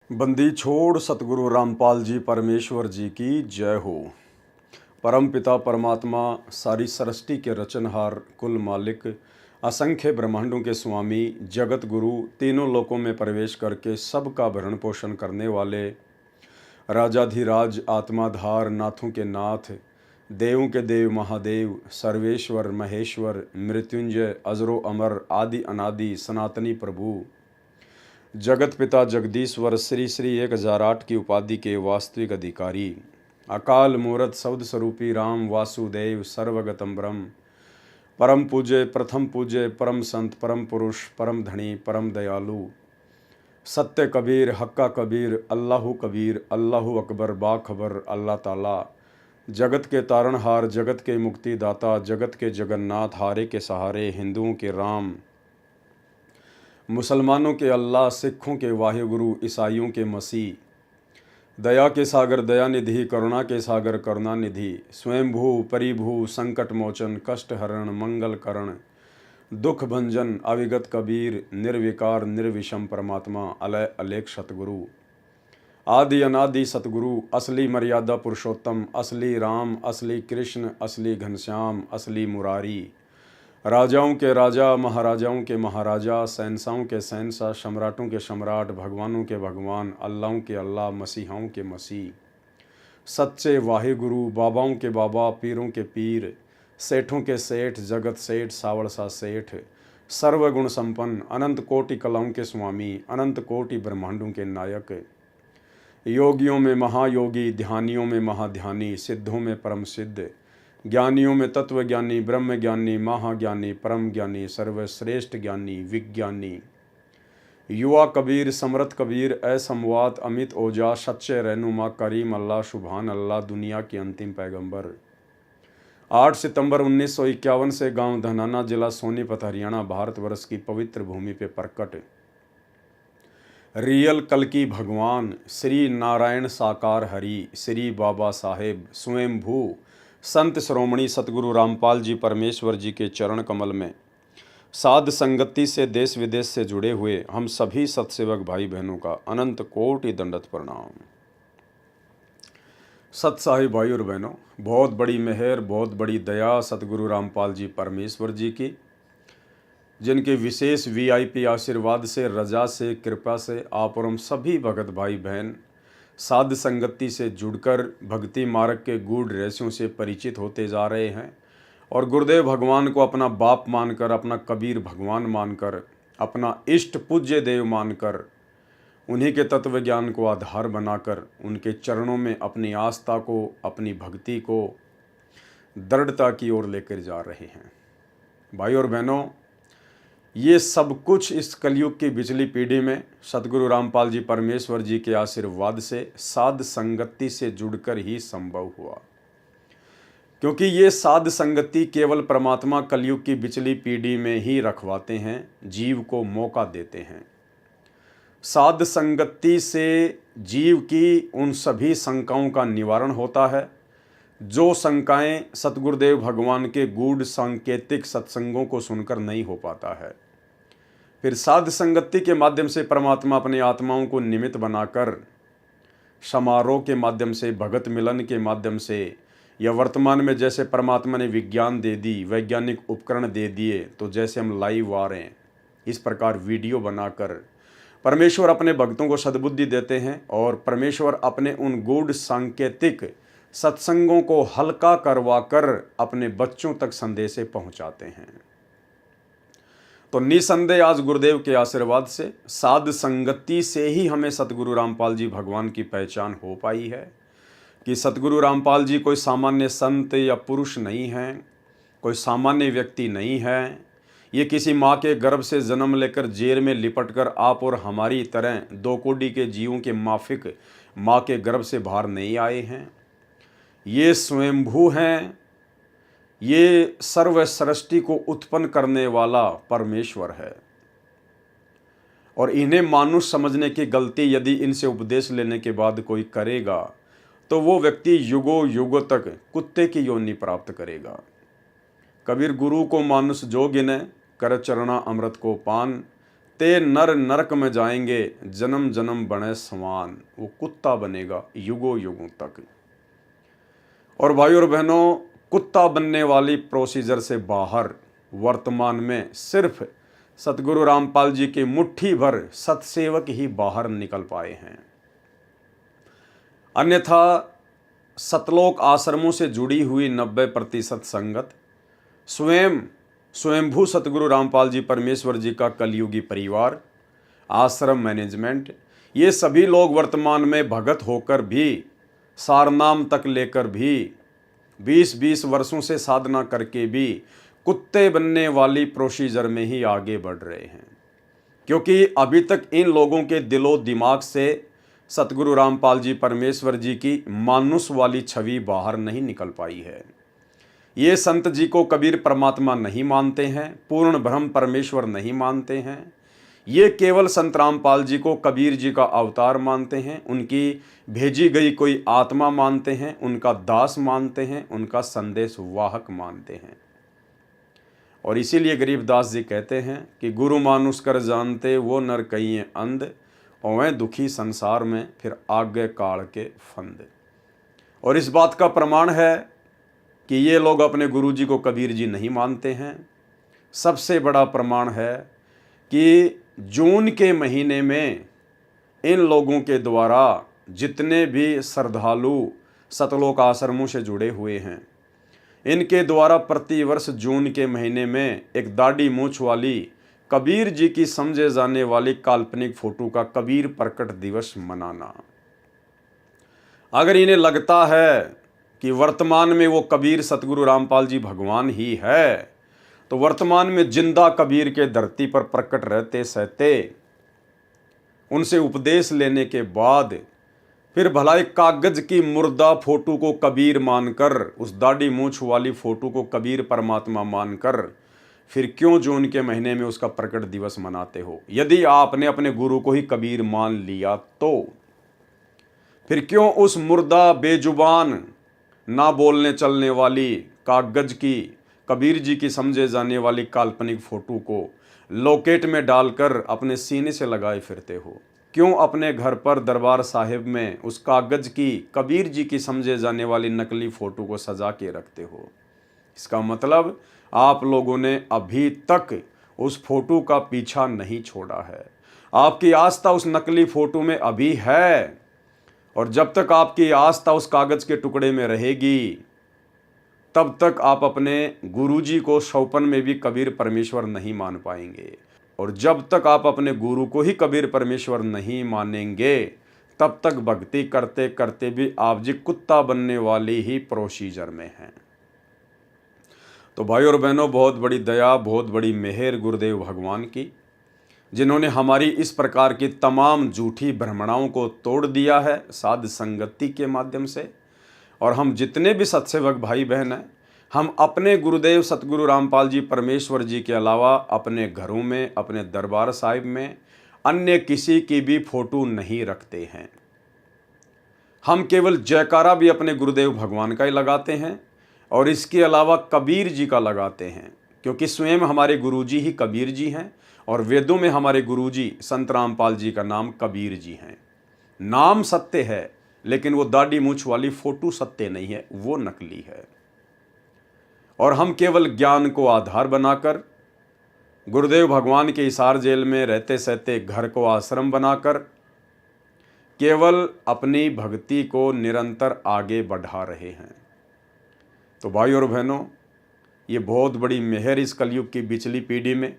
बंदी छोड़ सतगुरु रामपाल जी परमेश्वर जी की जय हो। परम पिता परमात्मा सारी सृष्टि के रचनहार कुल मालिक असंख्य ब्रह्मांडों के स्वामी जगत गुरु तीनों लोकों में प्रवेश करके सबका भरण पोषण करने वाले राजाधिराज आत्माधार नाथों के नाथ देवों के देव महादेव सर्वेश्वर महेश्वर मृत्युंजय अजरो अमर आदि अनादि सनातनी प्रभु जगत पिता जगदीश्वर श्री श्री 1008 की उपाधि के वास्तविक अधिकारी अकाल मूर्त शब्द स्वरूपी राम वासुदेव सर्वगतम ब्रह्म परम पूज्य प्रथम पूज्य परम संत परम पुरुष परम धनी परम दयालु सत्य कबीर हक्का कबीर अल्लाहु अकबर बाखबर अल्लाह ताला जगत के तारणहार जगत के मुक्तिदाता जगत के जगन्नाथ हारे के सहारे हिंदुओं के राम मुसलमानों के अल्लाह सिखों के वाहिगुरु ईसाइयों के मसीह दया के सागर दयानिधि करुणा के सागर करुणानिधि स्वयंभू परिभू संकट मोचन कष्ट हरण मंगल करण दुख भंजन अविगत कबीर निर्विकार निर्विषम परमात्मा अलय अलेख सतगुरु आदि अनादि सतगुरु असली मर्यादा पुरुषोत्तम असली राम असली कृष्ण असली घनश्याम असली मुरारी राजाओं के राजा महाराजाओं के महाराजा शहंशाहों के शहंशाह सम्राटों के सम्राट भगवानों के भगवान अल्लाहों के अल्लाह मसीहाओं के मसीह सच्चे वाहिगुरु बाबाओं के बाबा पीरों के पीर सेठों के सेठ जगत सेठ सावड़सा सेठ सर्वगुण संपन्न अनंत कोटि कलाओं के स्वामी अनंत कोटि ब्रह्मांडों के नायक योगियों में महायोगी ध्यानियों में महाध्यानी सिद्धों में परम सिद्ध ज्ञानियों में तत्वज्ञानी ब्रह्म ज्ञानी महाज्ञानी परम ज्ञानी सर्वश्रेष्ठ ज्ञानी विज्ञानी युवा कबीर समरथ कबीर असमवात अमित ओजा सच्चे रहनुमा करीम अल्लाह सुभान अल्लाह दुनिया के अंतिम पैगंबर 8 सितंबर 1951 से गांव धनाना जिला सोनीपत हरियाणा भारतवर्ष की पवित्र भूमि पे प्रकट रियल कल्कि भगवान श्री नारायण साकार हरि श्री बाबा साहेब स्वयंभू संत श्रोमणी सतगुरु रामपाल जी परमेश्वर जी के चरण कमल में साध संगति से देश विदेश से जुड़े हुए हम सभी सत्सेवक भाई बहनों का अनंत कोटि दंडवत प्रणाम। सत्साही भाई और बहनों, बहुत बड़ी मेहर बहुत बड़ी दया सतगुरु रामपाल जी परमेश्वर जी की, जिनके विशेष वीआईपी आशीर्वाद से रजा से कृपा से आप और हम सभी भगत भाई बहन साध संगति से जुड़कर भक्ति मार्ग के गूढ़ रहस्यों से परिचित होते जा रहे हैं और गुरुदेव भगवान को अपना बाप मानकर अपना कबीर भगवान मानकर अपना इष्ट पूज्य देव मानकर उन्हीं के तत्व ज्ञान को आधार बनाकर उनके चरणों में अपनी आस्था को अपनी भक्ति को दृढ़ता की ओर लेकर जा रहे हैं। भाई और बहनों, ये सब कुछ इस कलयुग की बिचली पीढ़ी में सतगुरु रामपाल जी परमेश्वर जी के आशीर्वाद से साध संगति से जुड़कर ही संभव हुआ, क्योंकि ये साध संगति केवल परमात्मा कलयुग की बिचली पीढ़ी में ही रखवाते हैं, जीव को मौका देते हैं। साध संगति से जीव की उन सभी शंकाओं का निवारण होता है जो शंकाएं सतगुरुदेव भगवान के गूढ़ सांकेतिक सत्संगों को सुनकर नहीं हो पाता है। फिर साध संगति के माध्यम से परमात्मा अपनी आत्माओं को निमित्त बनाकर समारोह के माध्यम से भगत मिलन के माध्यम से या वर्तमान में जैसे परमात्मा ने विज्ञान दे दी वैज्ञानिक उपकरण दे दिए, तो जैसे हम लाइव आ रहे हैं इस प्रकार वीडियो बनाकर परमेश्वर अपने भक्तों को सद्बुद्धि देते हैं और परमेश्वर अपने उन गूढ़ सांकेतिक सत्संगों को हल्का करवाकर अपने बच्चों तक संदेशे पहुंचाते हैं। तो निसंदेह आज गुरुदेव के आशीर्वाद से साध संगति से ही हमें सतगुरु रामपाल जी भगवान की पहचान हो पाई है कि सतगुरु रामपाल जी कोई सामान्य संत या पुरुष नहीं हैं, कोई सामान्य व्यक्ति नहीं है। ये किसी माँ के गर्भ से जन्म लेकर जेल में लिपटकर आप और हमारी तरह दो कोटि के जीवों के माफिक माँ के गर्भ से बाहर नहीं आए हैं। ये स्वयंभू हैं, ये सर्व सृष्टि को उत्पन्न करने वाला परमेश्वर है। और इन्हें मानुष समझने की गलती यदि इनसे उपदेश लेने के बाद कोई करेगा तो वो व्यक्ति युगों युगों तक कुत्ते की योनि प्राप्त करेगा। कबीर गुरु को मानुष जो गिने कर चरणा अमृत को पान, ते नर नरक में जाएंगे, जन्म जन्म बने समान। वो कुत्ता बनेगा युगों युगों तक। और भाई और बहनों, कुत्ता बनने वाली प्रोसीजर से बाहर वर्तमान में सिर्फ सतगुरु रामपाल जी की मुट्ठी भर सतसेवक ही बाहर निकल पाए हैं। अन्यथा सतलोक आश्रमों से जुड़ी हुई 90% संगत, स्वयंभू सतगुरु रामपाल जी परमेश्वर जी का कलयुगी परिवार, आश्रम मैनेजमेंट, ये सभी लोग वर्तमान में भगत होकर भी, सारनाम तक लेकर भी, 20-20 वर्षों से साधना करके भी कुत्ते बनने वाली प्रोसीजर में ही आगे बढ़ रहे हैं। क्योंकि अभी तक इन लोगों के दिलो दिमाग से सतगुरु रामपाल जी परमेश्वर जी की मानुष वाली छवि बाहर नहीं निकल पाई है। ये संत जी को कबीर परमात्मा नहीं मानते हैं, पूर्ण ब्रह्म परमेश्वर नहीं मानते हैं। ये केवल संत रामपाल जी को कबीर जी का अवतार मानते हैं, उनकी भेजी गई कोई आत्मा मानते हैं, उनका दास मानते हैं, उनका संदेश वाहक मानते हैं। और इसीलिए गरीबदास जी कहते हैं कि गुरु मानुष कर जानते वो नर कहिए अंध, और दुखी संसार में फिर आगे काल के फंद। और इस बात का प्रमाण है कि ये लोग अपने गुरु जी को कबीर जी नहीं मानते हैं। सबसे बड़ा प्रमाण है कि जून के महीने में इन लोगों के द्वारा जितने भी श्रद्धालु सतलोक आश्रमों से जुड़े हुए हैं, इनके द्वारा प्रतिवर्ष जून के महीने में एक दाढ़ी मूंछ वाली कबीर जी की समझे जाने वाली काल्पनिक फोटो का कबीर प्रकट दिवस मनाना। अगर इन्हें लगता है कि वर्तमान में वो कबीर सतगुरु रामपाल जी भगवान ही है, तो वर्तमान में जिंदा कबीर के धरती पर प्रकट रहते सहते उनसे उपदेश लेने के बाद फिर भला एक कागज की मुर्दा फोटो को कबीर मानकर, उस दाढ़ी मूंछ वाली फोटो को कबीर परमात्मा मानकर, फिर क्यों जून के महीने में उसका प्रकट दिवस मनाते हो? यदि आपने अपने गुरु को ही कबीर मान लिया तो फिर क्यों उस मुर्दा बेजुबान ना बोलने चलने वाली कागज की कबीर जी की समझे जाने वाली काल्पनिक फोटो को लॉकेट में डालकर अपने सीने से लगाए फिरते हो? क्यों अपने घर पर दरबार साहिब में उस कागज की कबीर जी की समझे जाने वाली नकली फोटो को सजा के रखते हो? इसका मतलब आप लोगों ने अभी तक उस फोटो का पीछा नहीं छोड़ा है। आपकी आस्था उस नकली फोटो में अभी है, और जब तक आपकी आस्था उस कागज के टुकड़े में रहेगी, तब तक आप अपने गुरुजी को सौपन में भी कबीर परमेश्वर नहीं मान पाएंगे। और जब तक आप अपने गुरु को ही कबीर परमेश्वर नहीं मानेंगे, तब तक भक्ति करते करते भी आप जी कुत्ता बनने वाली ही प्रोसीजर में हैं। तो भाई और बहनों, बहुत बड़ी दया, बहुत बड़ी मेहर गुरुदेव भगवान की, जिन्होंने हमारी इस प्रकार की तमाम झूठी भ्रमणाओं को तोड़ दिया है साध संगति के माध्यम से। और हम जितने भी सत्सेवक भाई बहन हैं, हम अपने गुरुदेव सतगुरु रामपाल जी परमेश्वर जी के अलावा अपने घरों में, अपने दरबार साहिब में अन्य किसी की भी फोटो नहीं रखते हैं। हम केवल जयकारा भी अपने गुरुदेव भगवान का ही लगाते हैं, और इसके अलावा कबीर जी का लगाते हैं, क्योंकि स्वयं हमारे गुरुजी ही कबीर जी हैं, और वेदों में हमारे गुरुजी संत रामपाल जी का नाम कबीर जी हैं। नाम सत्य है, लेकिन वो दाढ़ी मूंछ वाली फोटो सत्य नहीं है, वो नकली है। और हम केवल ज्ञान को आधार बनाकर, गुरुदेव भगवान के हिसार जेल में रहते सहते घर को आश्रम बनाकर केवल अपनी भक्ति को निरंतर आगे बढ़ा रहे हैं। तो भाई और बहनों, ये बहुत बड़ी मेहर इस कलयुग की बिचली पीढ़ी में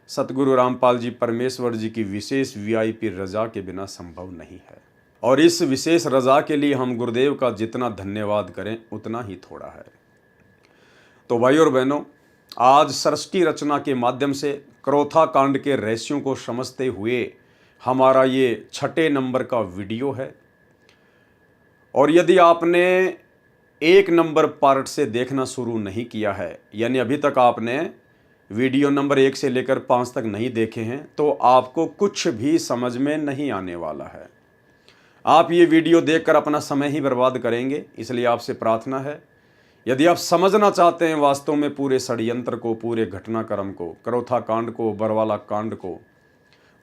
सतगुरु रामपाल जी परमेश्वर जी की विशेष वीआईपी रजा के बिना संभव नहीं है। और इस विशेष रजा के लिए हम गुरुदेव का जितना धन्यवाद करें उतना ही थोड़ा है। तो भाई और बहनों, आज सृष्टि रचना के माध्यम से क्रोथा कांड के रहस्यों को समझते हुए हमारा ये 6 नंबर का वीडियो है। और यदि आपने 1 नंबर पार्ट से देखना शुरू नहीं किया है, यानी अभी तक आपने वीडियो नंबर 1 से लेकर 5 तक नहीं देखे हैं, तो आपको कुछ भी समझ में नहीं आने वाला है। आप ये वीडियो देखकर अपना समय ही बर्बाद करेंगे। इसलिए आपसे प्रार्थना है, यदि आप समझना चाहते हैं वास्तव में पूरे षड्यंत्र को, पूरे घटनाक्रम को, क्रोथा कांड को, बरवाला कांड को,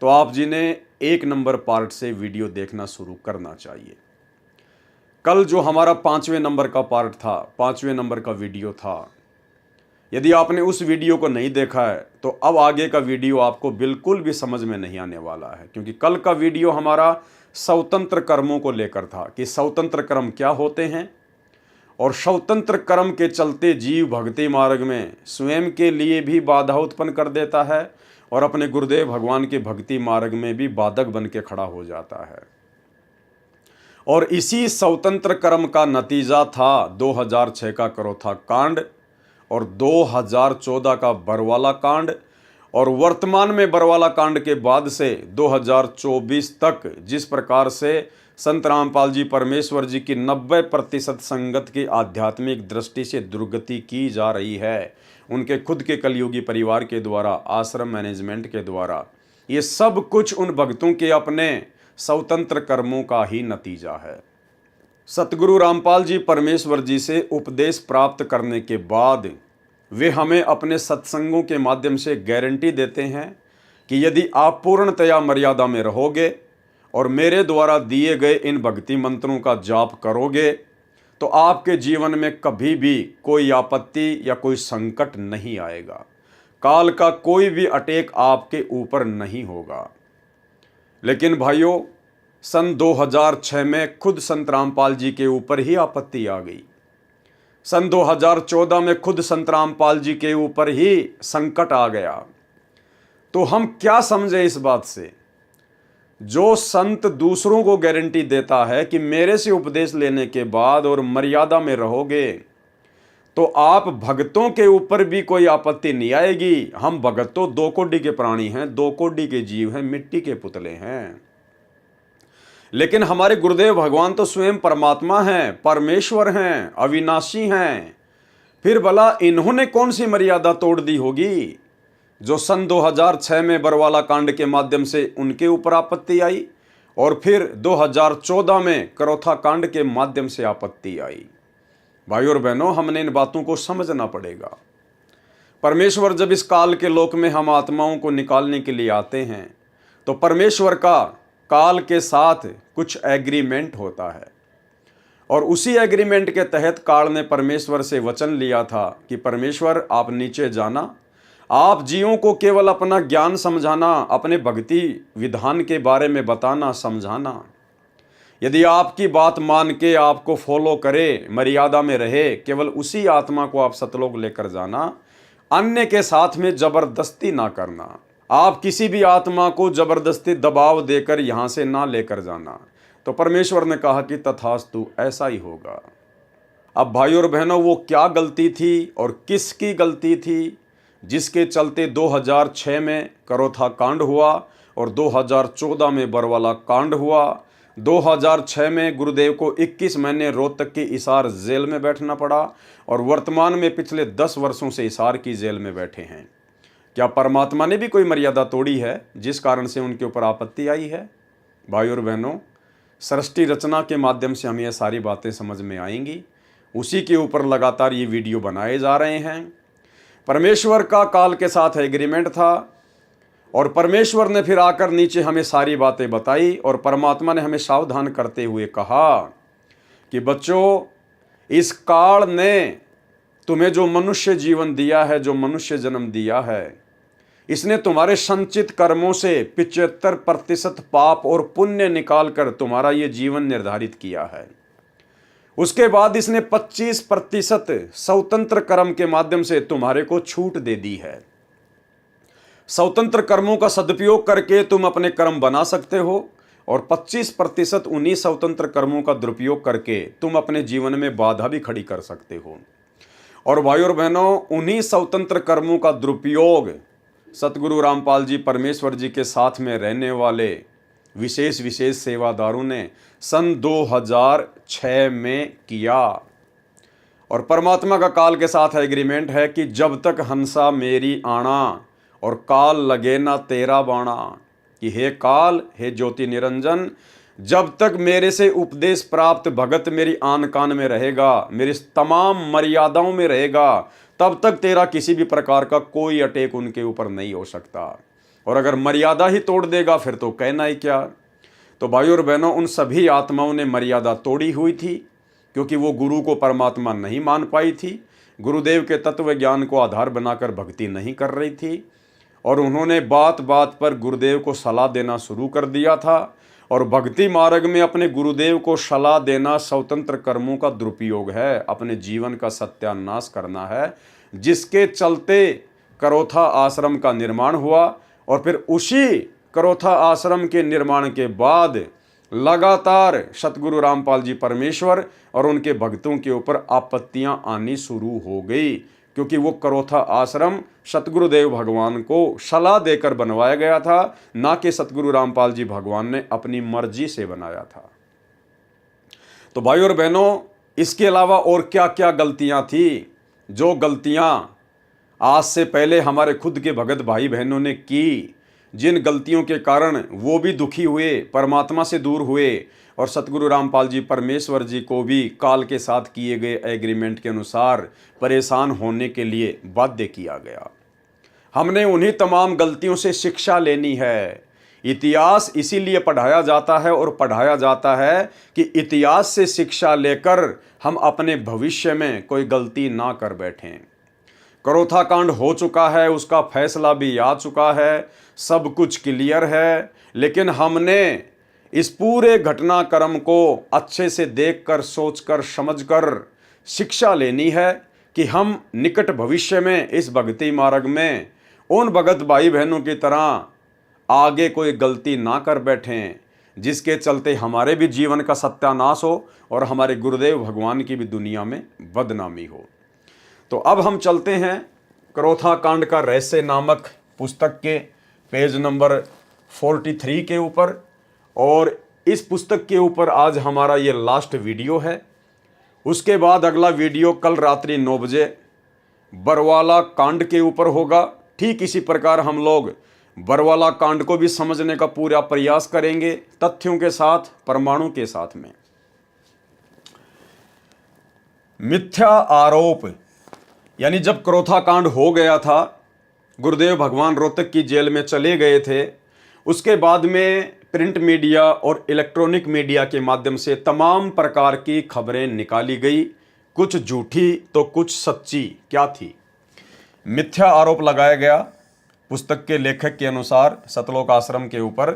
तो आप जी ने 1 नंबर पार्ट से वीडियो देखना शुरू करना चाहिए। कल जो हमारा 5वें नंबर का पार्ट था, 5वें नंबर का वीडियो था, यदि आपने उस वीडियो को नहीं देखा है तो अब आगे का वीडियो आपको बिल्कुल भी समझ में नहीं आने वाला है, क्योंकि कल का वीडियो हमारा स्वतंत्र कर्मों को लेकर था कि स्वतंत्र कर्म क्या होते हैं और स्वतंत्र कर्म के चलते जीव भक्ति मार्ग में स्वयं के लिए भी बाधा उत्पन्न कर देता है और अपने गुरुदेव भगवान के भक्ति मार्ग में भी बाधक बन के खड़ा हो जाता है। और इसी स्वतंत्र कर्म का नतीजा था 2006 का करोथा कांड और 2014 का बरवाला कांड, और वर्तमान में बरवाला कांड के बाद से 2024 तक जिस प्रकार से संत रामपाल जी परमेश्वर जी की 90% संगत की आध्यात्मिक दृष्टि से दुर्गति की जा रही है, उनके खुद के कलयुगी परिवार के द्वारा, आश्रम मैनेजमेंट के द्वारा, ये सब कुछ उन भक्तों के अपने स्वतंत्र कर्मों का ही नतीजा है। सतगुरु रामपाल जी परमेश्वर जी से उपदेश प्राप्त करने के बाद वे हमें अपने सत्संगों के माध्यम से गारंटी देते हैं कि यदि आप पूर्णतया मर्यादा में रहोगे और मेरे द्वारा दिए गए इन भक्ति मंत्रों का जाप करोगे तो आपके जीवन में कभी भी कोई आपत्ति या कोई संकट नहीं आएगा, काल का कोई भी अटैक आपके ऊपर नहीं होगा। लेकिन भाइयों, सन 2006 में खुद संत रामपाल जी के ऊपर ही आपत्ति आ गई। सन 2014 में खुद संत रामपाल जी के ऊपर ही संकट आ गया। तो हम क्या समझे इस बात से? जो संत दूसरों को गारंटी देता है कि मेरे से उपदेश लेने के बाद और मर्यादा में रहोगे तो आप भक्तों के ऊपर भी कोई आपत्ति नहीं आएगी। हम भगत तो 2 कोटि के प्राणी हैं, 2 कोटि के जीव हैं, मिट्टी के पुतले हैं। लेकिन हमारे गुरुदेव भगवान तो स्वयं परमात्मा हैं, परमेश्वर हैं, अविनाशी हैं। फिर भला इन्होंने कौन सी मर्यादा तोड़ दी होगी जो सन 2006 में बरवाला कांड के माध्यम से उनके ऊपर आपत्ति आई और फिर 2014 में करोथा कांड के माध्यम से आपत्ति आई। भाई और बहनों, हमने इन बातों को समझना पड़ेगा। परमेश्वर जब इस काल के लोक में हम आत्माओं को निकालने के लिए आते हैं तो परमेश्वर का काल के साथ कुछ एग्रीमेंट होता है, और उसी एग्रीमेंट के तहत काल ने परमेश्वर से वचन लिया था कि परमेश्वर आप नीचे जाना, आप जीवों को केवल अपना ज्ञान समझाना, अपने भक्ति विधान के बारे में बताना, समझाना। यदि आपकी बात मान के आपको फॉलो करे, मर्यादा में रहे, केवल उसी आत्मा को आप सतलोक लेकर जाना, अन्य के साथ में जबरदस्ती ना करना। आप किसी भी आत्मा को जबरदस्ती दबाव देकर यहां से ना लेकर जाना। तो परमेश्वर ने कहा कि तथास्तु, ऐसा ही होगा। अब भाई और बहनों, वो क्या गलती थी और किसकी गलती थी जिसके चलते 2006 में करोथा कांड हुआ और 2014 में बरवाला कांड हुआ। 2006 में गुरुदेव को 21 महीने रोहतक की हिसार जेल में बैठना पड़ा और वर्तमान में पिछले 10 वर्षों से हिसार की जेल में बैठे हैं। क्या परमात्मा ने भी कोई मर्यादा तोड़ी है जिस कारण से उनके ऊपर आपत्ति आई है? भाई और बहनों, सृष्टि रचना के माध्यम से हमें ये सारी बातें समझ में आएंगी। उसी के ऊपर लगातार ये वीडियो बनाए जा रहे हैं। परमेश्वर का काल के साथ एग्रीमेंट था और परमेश्वर ने फिर आकर नीचे हमें सारी बातें बताई और परमात्मा ने हमें सावधान करते हुए कहा कि बच्चों, इस काल ने तुम्हें जो मनुष्य जीवन दिया है, जो मनुष्य जन्म दिया है, इसने तुम्हारे संचित कर्मों से 75% पाप और पुण्य निकालकर तुम्हारा ये जीवन निर्धारित किया है। उसके बाद इसने 25% स्वतंत्र कर्म के माध्यम से तुम्हारे को छूट दे दी है। स्वतंत्र कर्मों का सदुपयोग करके तुम अपने कर्म बना सकते हो और 25% उन्हीं स्वतंत्र कर्मों का दुरुपयोग करके तुम अपने जीवन में बाधा भी खड़ी कर सकते हो। और भाई और बहनों, उन्हीं स्वतंत्र कर्मों का दुरुपयोग सतगुरु रामपाल जी परमेश्वर जी के साथ में रहने वाले विशेष सेवादारों ने सन 2006 में किया। और परमात्मा का काल के साथ एग्रीमेंट है कि जब तक हंसा मेरी आना और काल लगे ना तेरा बाणा, कि हे काल, हे ज्योति निरंजन, जब तक मेरे से उपदेश प्राप्त भगत मेरी आन कान में रहेगा, मेरी तमाम मर्यादाओं में रहेगा, तब तक तेरा किसी भी प्रकार का कोई अटैक उनके ऊपर नहीं हो सकता। और अगर मर्यादा ही तोड़ देगा फिर तो कहना ही क्या। तो भाइयों और बहनों, उन सभी आत्माओं ने मर्यादा तोड़ी हुई थी, क्योंकि वो गुरु को परमात्मा नहीं मान पाई थी, गुरुदेव के तत्व ज्ञान को आधार बनाकर भक्ति नहीं कर रही थी, और उन्होंने बात बात पर गुरुदेव को सलाह देना शुरू कर दिया था। और भक्ति मार्ग में अपने गुरुदेव को सलाह देना स्वतंत्र कर्मों का दुरुपयोग है, अपने जीवन का सत्यानाश करना है, जिसके चलते करोथा आश्रम का निर्माण हुआ। और फिर उसी करोथा आश्रम के निर्माण के बाद लगातार सतगुरु रामपाल जी परमेश्वर और उनके भक्तों के ऊपर आपत्तियां आनी शुरू हो गई, क्योंकि वो करोथा आश्रम सतगुरुदेव भगवान को सलाह देकर बनवाया गया था, ना कि सतगुरु रामपाल जी भगवान ने अपनी मर्जी से बनाया था। तो भाइयों और बहनों, इसके अलावा और क्या क्या गलतियां थी, जो गलतियां आज से पहले हमारे खुद के भगत भाई बहनों ने की, जिन गलतियों के कारण वो भी दुखी हुए, परमात्मा से दूर हुए, और सतगुरु रामपाल जी परमेश्वर जी को भी काल के साथ किए गए एग्रीमेंट के अनुसार परेशान होने के लिए बाध्य किया गया। हमने उन्हीं तमाम गलतियों से शिक्षा लेनी है। इतिहास इसीलिए पढ़ाया जाता है, और पढ़ाया जाता है कि इतिहास से शिक्षा लेकर हम अपने भविष्य में कोई गलती ना कर बैठें। करोथा कांड हो चुका है, उसका फैसला भी आ चुका है, सब कुछ क्लियर है, लेकिन हमने इस पूरे घटनाक्रम को अच्छे से देखकर, सोचकर, समझकर शिक्षा लेनी है कि हम निकट भविष्य में इस भक्ति मार्ग में उन भगत भाई बहनों की तरह आगे कोई गलती ना कर बैठें, जिसके चलते हमारे भी जीवन का सत्यानाश हो और हमारे गुरुदेव भगवान की भी दुनिया में बदनामी हो। तो अब हम चलते हैं करोथा कांड का रहस्य नामक पुस्तक के पेज नंबर 43 के ऊपर, और इस पुस्तक के ऊपर आज हमारा ये लास्ट वीडियो है। उसके बाद अगला वीडियो कल रात्रि 9 बजे बरवाला कांड के ऊपर होगा। ठीक इसी प्रकार हम लोग बरवाला कांड को भी समझने का पूरा प्रयास करेंगे, तथ्यों के साथ, परमाणु के साथ में। मिथ्या आरोप, यानी जब करोथा कांड हो गया था, गुरुदेव भगवान रोहतक की जेल में चले गए थे, उसके बाद में प्रिंट मीडिया और इलेक्ट्रॉनिक मीडिया के माध्यम से तमाम प्रकार की खबरें निकाली गई, कुछ झूठी तो कुछ सच्ची। क्या थी? मिथ्या आरोप लगाया गया पुस्तक के लेखक के अनुसार सतलोक आश्रम के ऊपर।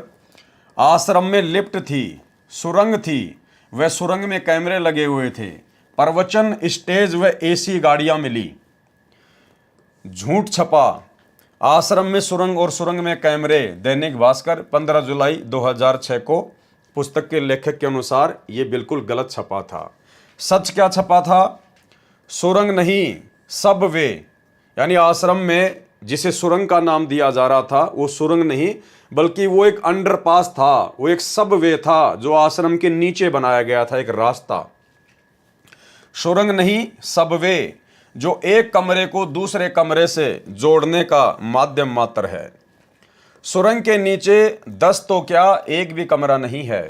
आश्रम में लिफ्ट थी, सुरंग थी, वह सुरंग में कैमरे लगे हुए थे, प्रवचन स्टेज व एसी गाड़ियां मिली। झूठ छपा, आश्रम में सुरंग और सुरंग में कैमरे। दैनिक भास्कर 15 जुलाई 2006 को पुस्तक के लेखक के अनुसार ये बिल्कुल गलत छपा था। सच क्या छपा था? सुरंग नहीं, सबवे, यानी आश्रम में जिसे सुरंग का नाम दिया जा रहा था वो सुरंग नहीं, बल्कि वो एक अंडरपास था, वो एक सबवे था जो आश्रम के नीचे बनाया गया था, एक रास्ता। सुरंग नहीं, सबवे, जो एक कमरे को दूसरे कमरे से जोड़ने का माध्यम मात्र है। सुरंग के नीचे 10 तो क्या, एक भी कमरा नहीं है।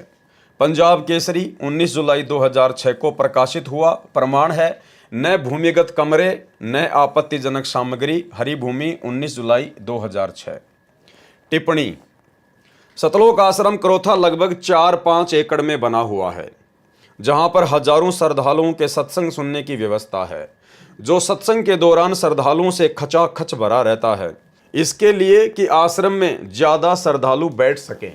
पंजाब केसरी 19 जुलाई 2006 को प्रकाशित हुआ। प्रमाण है, न भूमिगत कमरे न आपत्तिजनक सामग्री, हरिभूमि 19 जुलाई 2006। टिप्पणी, सतलोक आश्रम करोथा लगभग 4-5 एकड़ में बना हुआ है, जहां पर हजारों श्रद्धालुओं के सत्संग सुनने की व्यवस्था है, जो सत्संग के दौरान श्रद्धालुओं से खचाखच भरा रहता है, इसके लिए कि आश्रम में ज्यादा श्रद्धालु बैठ सकें।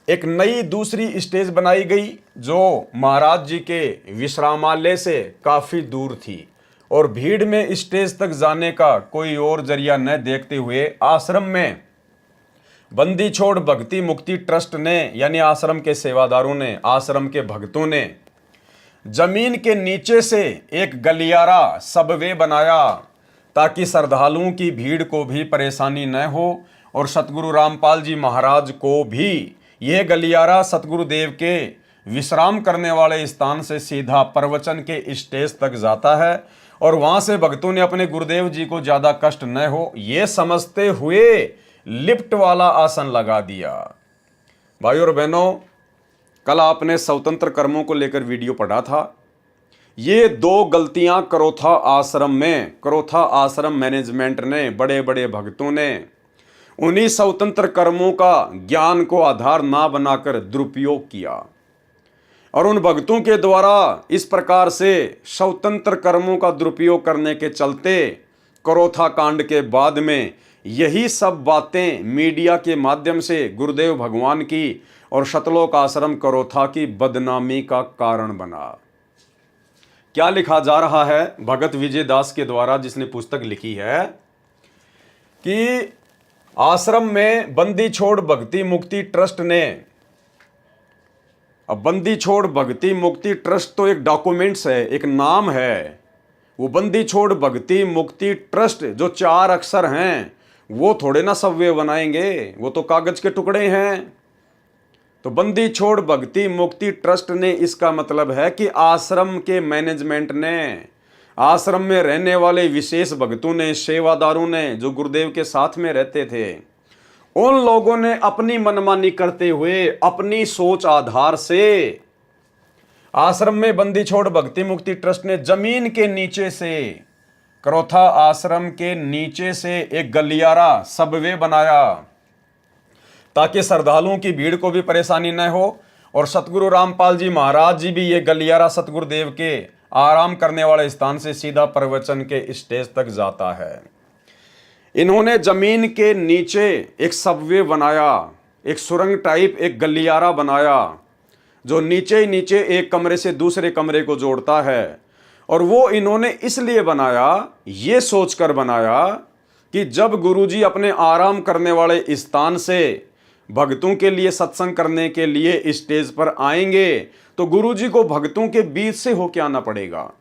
एक नई दूसरी स्टेज बनाई गई जो महाराज जी के विश्रामालय से काफी दूर थी, और भीड़ में स्टेज तक जाने का कोई और जरिया न देखते हुए आश्रम में बंदी छोड़ भक्ति मुक्ति ट्रस्ट ने, यानी आश्रम के सेवादारों ने, आश्रम के भक्तों ने जमीन के नीचे से एक गलियारा सबवे बनाया, ताकि श्रद्धालुओं की भीड़ को भी परेशानी न हो, और सतगुरु रामपाल जी महाराज को भी यह गलियारा सतगुरुदेव के विश्राम करने वाले स्थान से सीधा प्रवचन के स्टेज तक जाता है, और वहां से भक्तों ने अपने गुरुदेव जी को ज्यादा कष्ट न हो ये समझते हुए लिफ्ट वाला आसन लगा दिया। भाइयों और बहनों, कल आपने स्वतंत्र कर्मों को लेकर वीडियो पढ़ा था। ये 2 गलतियां करोथा आश्रम मैनेजमेंट ने, बड़े बड़े भक्तों ने, उन्हीं स्वतंत्र कर्मों का ज्ञान को आधार ना बनाकर दुरुपयोग किया और उन भक्तों के द्वारा इस प्रकार से स्वतंत्र कर्मों का दुरुपयोग करने के चलते करोथा कांड के बाद में यही सब बातें मीडिया के माध्यम से गुरुदेव भगवान की और शतलोक आश्रम करोथा की बदनामी का कारण बना। क्या लिखा जा रहा है भगत विजय दास के द्वारा, जिसने पुस्तक लिखी है कि आश्रम में बंदी छोड़ भक्ति मुक्ति ट्रस्ट ने, अब बंदी छोड़ भक्ति मुक्ति ट्रस्ट तो एक डॉक्यूमेंट्स है, एक नाम है। वो बंदी छोड़ भक्ति मुक्ति ट्रस्ट जो 4 अक्षर हैं वो थोड़े ना सव्य बनाएंगे, वो तो कागज के टुकड़े हैं। तो बंदी छोड़ भक्ति मुक्ति ट्रस्ट ने, इसका मतलब है कि आश्रम के मैनेजमेंट ने, आश्रम में रहने वाले विशेष भक्तों ने, सेवादारों ने, जो गुरुदेव के साथ में रहते थे, उन लोगों ने अपनी मनमानी करते हुए अपनी सोच आधार से आश्रम में बंदी छोड़ भक्ति मुक्ति ट्रस्ट ने जमीन के नीचे से, करोथा आश्रम के नीचे से एक गलियारा सबवे बनाया ताकि श्रद्धालुओं की भीड़ को भी परेशानी न हो। और सतगुरु रामपाल जी महाराज जी भी ये गलियारा सतगुरुदेव के आराम करने वाले स्थान से सीधा प्रवचन के स्टेज तक जाता है। इन्होंने जमीन के नीचे एक सबवे बनाया, एक सुरंग टाइप एक गलियारा बनाया जो नीचे ही नीचे एक कमरे से दूसरे कमरे को जोड़ता है। और वो इन्होंने इसलिए बनाया, ये सोचकर बनाया कि जब गुरुजी अपने आराम करने वाले स्थान से भक्तों के लिए सत्संग करने के लिए स्टेज पर आएंगे तो गुरुजी को भक्तों के बीच से होके आना पड़ेगा।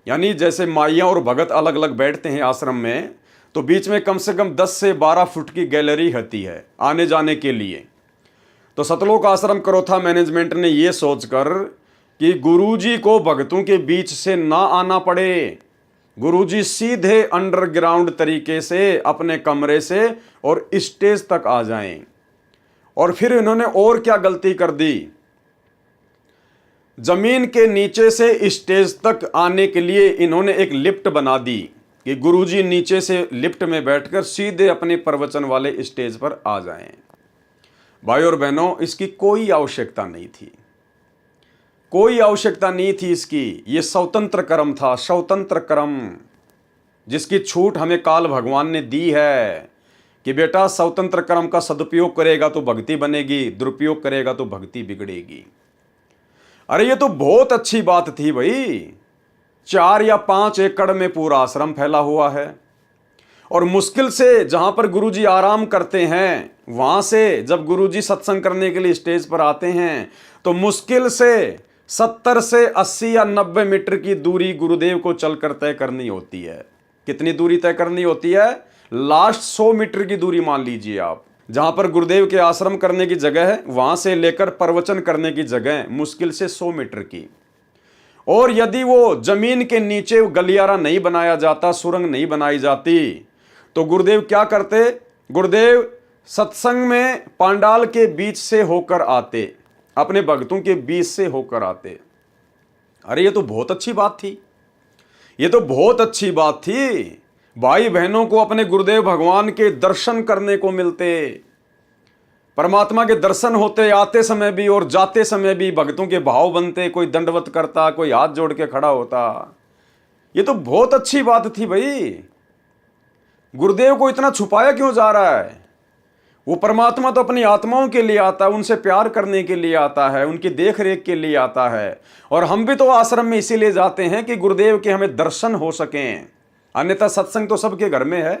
यानी जैसे माइया और भगत अलग अलग बैठते हैं आश्रम में, तो बीच में कम से कम 10 से 12 फुट की गैलरी होती है आने जाने के लिए। तो सतलोक आश्रम करोथा मैनेजमेंट ने यह सोचकर कि गुरुजी को भक्तों के बीच से ना आना पड़े, गुरुजी सीधे अंडरग्राउंड तरीके से अपने कमरे से और स्टेज तक आ जाएं। और फिर इन्होंने और क्या गलती कर दी, जमीन के नीचे से स्टेज तक आने के लिए इन्होंने एक लिफ्ट बना दी कि गुरुजी नीचे से लिफ्ट में बैठकर सीधे अपने प्रवचन वाले स्टेज पर आ जाएं। भाई और बहनों, इसकी कोई आवश्यकता नहीं थी, कोई आवश्यकता नहीं थी इसकी। ये स्वतंत्र कर्म था, स्वतंत्र कर्म, जिसकी छूट हमें काल भगवान ने दी है कि बेटा स्वतंत्र कर्म का सदुपयोग करेगा तो भक्ति बनेगी, दुरुपयोग करेगा तो भक्ति बिगड़ेगी। अरे ये तो बहुत अच्छी बात थी भाई, 4 या 5 एकड़ में पूरा आश्रम फैला हुआ है और मुश्किल से जहां पर गुरुजी आराम करते हैं वहां से जब गुरुजी सत्संग करने के लिए स्टेज पर आते हैं तो मुश्किल से 70 से 80 या 90 मीटर की दूरी गुरुदेव को चलकर तय करनी होती है। कितनी दूरी तय करनी होती है? लास्ट 100 मीटर की दूरी मान लीजिए आप। जहां पर गुरुदेव के आश्रम करने की जगह है वहां से लेकर प्रवचन करने की जगह मुश्किल से 100 मीटर की। और यदि वो जमीन के नीचे गलियारा नहीं बनाया जाता, सुरंग नहीं बनाई जाती, तो गुरुदेव क्या करते? गुरुदेव सत्संग में पांडाल के बीच से होकर आते, अपने भक्तों के बीच से होकर आते। अरे ये तो बहुत अच्छी बात थी, ये तो बहुत अच्छी बात थी। भाई बहनों को अपने गुरुदेव भगवान के दर्शन करने को मिलते, परमात्मा के दर्शन होते आते समय भी और जाते समय भी, भक्तों के भाव बनते, कोई दंडवत करता, कोई हाथ जोड़ के खड़ा होता। ये तो बहुत अच्छी बात थी भाई। गुरुदेव को इतना छुपाया क्यों जा रहा है? वो परमात्मा तो अपनी आत्माओं के लिए आता है, उनसे प्यार करने के लिए आता है, उनकी देख रेख के लिए आता है। और हम भी तो आश्रम में इसीलिए जाते हैं कि गुरुदेव के हमें दर्शन हो सकें, अन्यथा सत्संग तो सबके घर में है।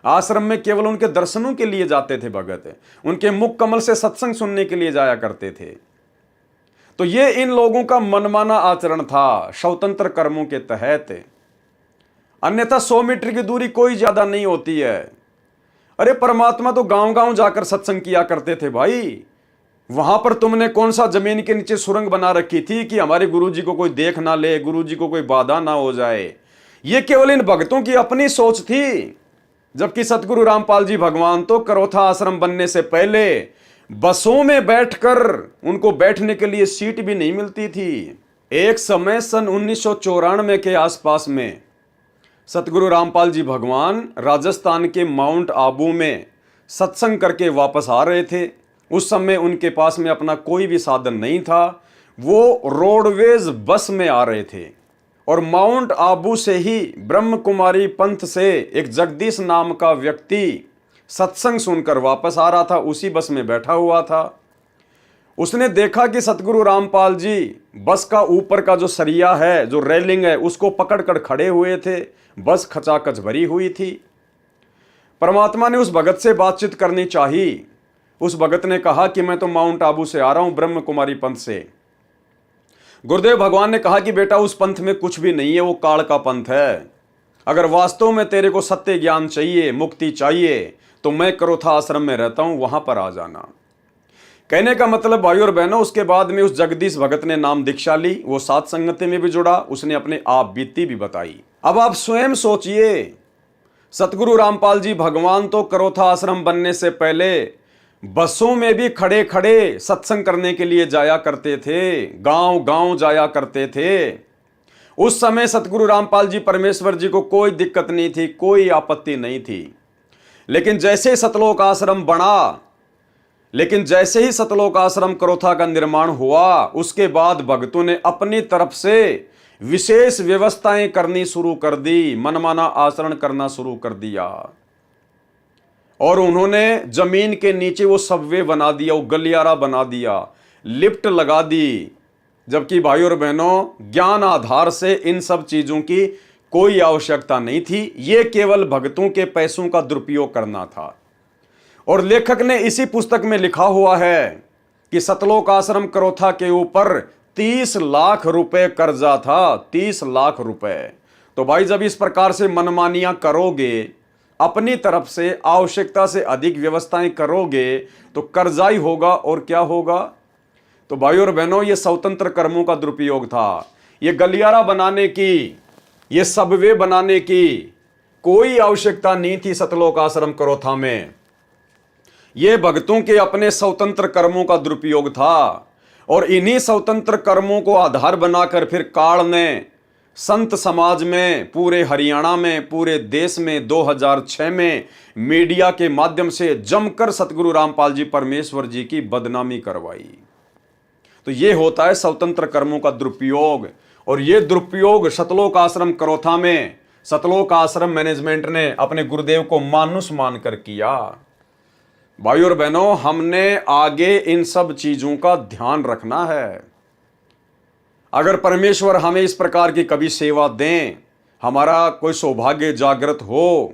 आश्रम में केवल उनके दर्शनों के लिए जाते थे भगत, उनके मुख कमल से सत्संग सुनने के लिए जाया करते थे। तो ये इन लोगों का मनमाना आचरण था स्वतंत्र कर्मों के तहत, अन्यथा 100 मीटर की दूरी कोई ज्यादा नहीं होती है। अरे परमात्मा तो गांव गांव जाकर सत्संग किया करते थे भाई। वहां पर तुमने कौन सा जमीन के नीचे सुरंग बना रखी थी कि हमारे गुरुजी को कोई देख ना ले, गुरुजी को कोई बाधा ना हो जाए? ये केवल इन भक्तों की अपनी सोच थी। जबकि सतगुरु रामपाल जी भगवान तो करोथा आश्रम बनने से पहले बसों में बैठकर उनको बैठने के लिए सीट भी नहीं मिलती थी। एक समय सन 1994 के आसपास में सतगुरु रामपाल जी भगवान राजस्थान के माउंट आबू में सत्संग करके वापस आ रहे थे। उस समय उनके पास में अपना कोई भी साधन नहीं था। वो रोडवेज बस में आ रहे थे और माउंट आबू से ही ब्रह्म कुमारी पंथ से एक जगदीश नाम का व्यक्ति सत्संग सुनकर वापस आ रहा था। उसी बस में बैठा हुआ था। उसने देखा कि सतगुरु रामपाल जी बस का ऊपर का जो सरिया है, जो रेलिंग है, उसको पकड़कर खड़े हुए थे। बस खचाखच भरी हुई थी। परमात्मा ने उस भगत से बातचीत करनी चाहिए। उस भगत ने कहा कि मैं तो माउंट आबू से आ रहा हूं, ब्रह्म कुमारी पंथ से। गुरुदेव भगवान ने कहा कि बेटा उस पंथ में कुछ भी नहीं है, वो काल का पंथ है। अगर वास्तव में तेरे को सत्य ज्ञान चाहिए, मुक्ति चाहिए, तो मैं करोथा आश्रम में रहता हूं, वहां पर आ जाना। कहने का मतलब भाई और बहनों, उसके बाद में उस जगदीश भगत ने नाम दीक्षा ली। वो साथ संगति में भी जुड़ा। उसने अपने आप बीती भी बताई। अब आप स्वयं सोचिए, सतगुरु रामपाल जी भगवान तो करोथा आश्रम बनने से पहले बसों में भी खड़े खड़े सत्संग करने के लिए जाया करते थे, गांव गांव जाया करते थे। उस समय सतगुरु रामपाल जी परमेश्वर जी को कोई दिक्कत नहीं थी, कोई आपत्ति नहीं थी। लेकिन जैसे ही सतलोक आश्रम करोथा का निर्माण हुआ, उसके बाद भक्तों ने अपनी तरफ से विशेष व्यवस्थाएं करनी शुरू कर दी, मनमाना आचरण करना शुरू कर दिया। और उन्होंने जमीन के नीचे वो सबवे बना दिया, वो गलियारा बना दिया, लिफ्ट लगा दी। जबकि भाई और बहनों, ज्ञान आधार से इन सब चीजों की कोई आवश्यकता नहीं थी। ये केवल भक्तों के पैसों का दुरुपयोग करना था। और लेखक ने इसी पुस्तक में लिखा हुआ है कि सतलोक आश्रम करोथा के ऊपर 30 लाख रुपए कर्जा था। 30 लाख रुपए। तो भाई, जब इस प्रकार से मनमानियां करोगे, अपनी तरफ से आवश्यकता से अधिक व्यवस्थाएं करोगे, तो कर्जा ही होगा और क्या होगा। तो भाई और बहनों, ये स्वतंत्र कर्मों का दुरुपयोग था। ये गलियारा बनाने की, ये सबवे बनाने की कोई आवश्यकता नहीं थी सतलोक आश्रम करोथा में। ये भक्तों के अपने स्वतंत्र कर्मों का दुरुपयोग था। और इन्हीं स्वतंत्र कर्मों को आधार बनाकर फिर काल ने संत समाज में, पूरे हरियाणा में, पूरे देश में 2006 में मीडिया के माध्यम से जमकर सतगुरु रामपाल जी परमेश्वर जी की बदनामी करवाई। तो ये होता है स्वतंत्र कर्मों का दुरुपयोग। और ये दुरुपयोग सतलोक आश्रम करोथा में सतलोक आश्रम मैनेजमेंट ने अपने गुरुदेव को मानुष मानकर किया। भाई और बहनों, हमने आगे इन सब चीजों का ध्यान रखना है। अगर परमेश्वर हमें इस प्रकार की कभी सेवा दें, हमारा कोई सौभाग्य जागृत हो,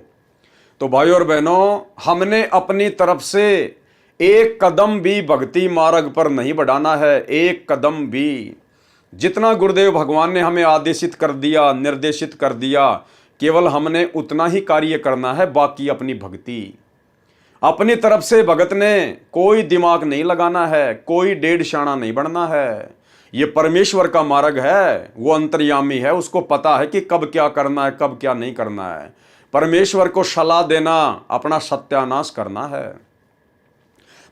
तो भाई और बहनों, हमने अपनी तरफ से एक कदम भी भक्ति मार्ग पर नहीं बढ़ाना है। एक कदम भी। जितना गुरुदेव भगवान ने हमें आदेशित कर दिया, निर्देशित कर दिया, केवल हमने उतना ही कार्य करना है। बाकी अपनी भक्ति, अपनी तरफ से भगत ने कोई दिमाग नहीं लगाना है, कोई डेढ़ शाना नहीं बढ़ना है। ये परमेश्वर का मार्ग है। वो अंतर्यामी है, उसको पता है कि कब क्या करना है, कब क्या नहीं करना है। परमेश्वर को सलाह देना, अपना सत्यानाश करना है।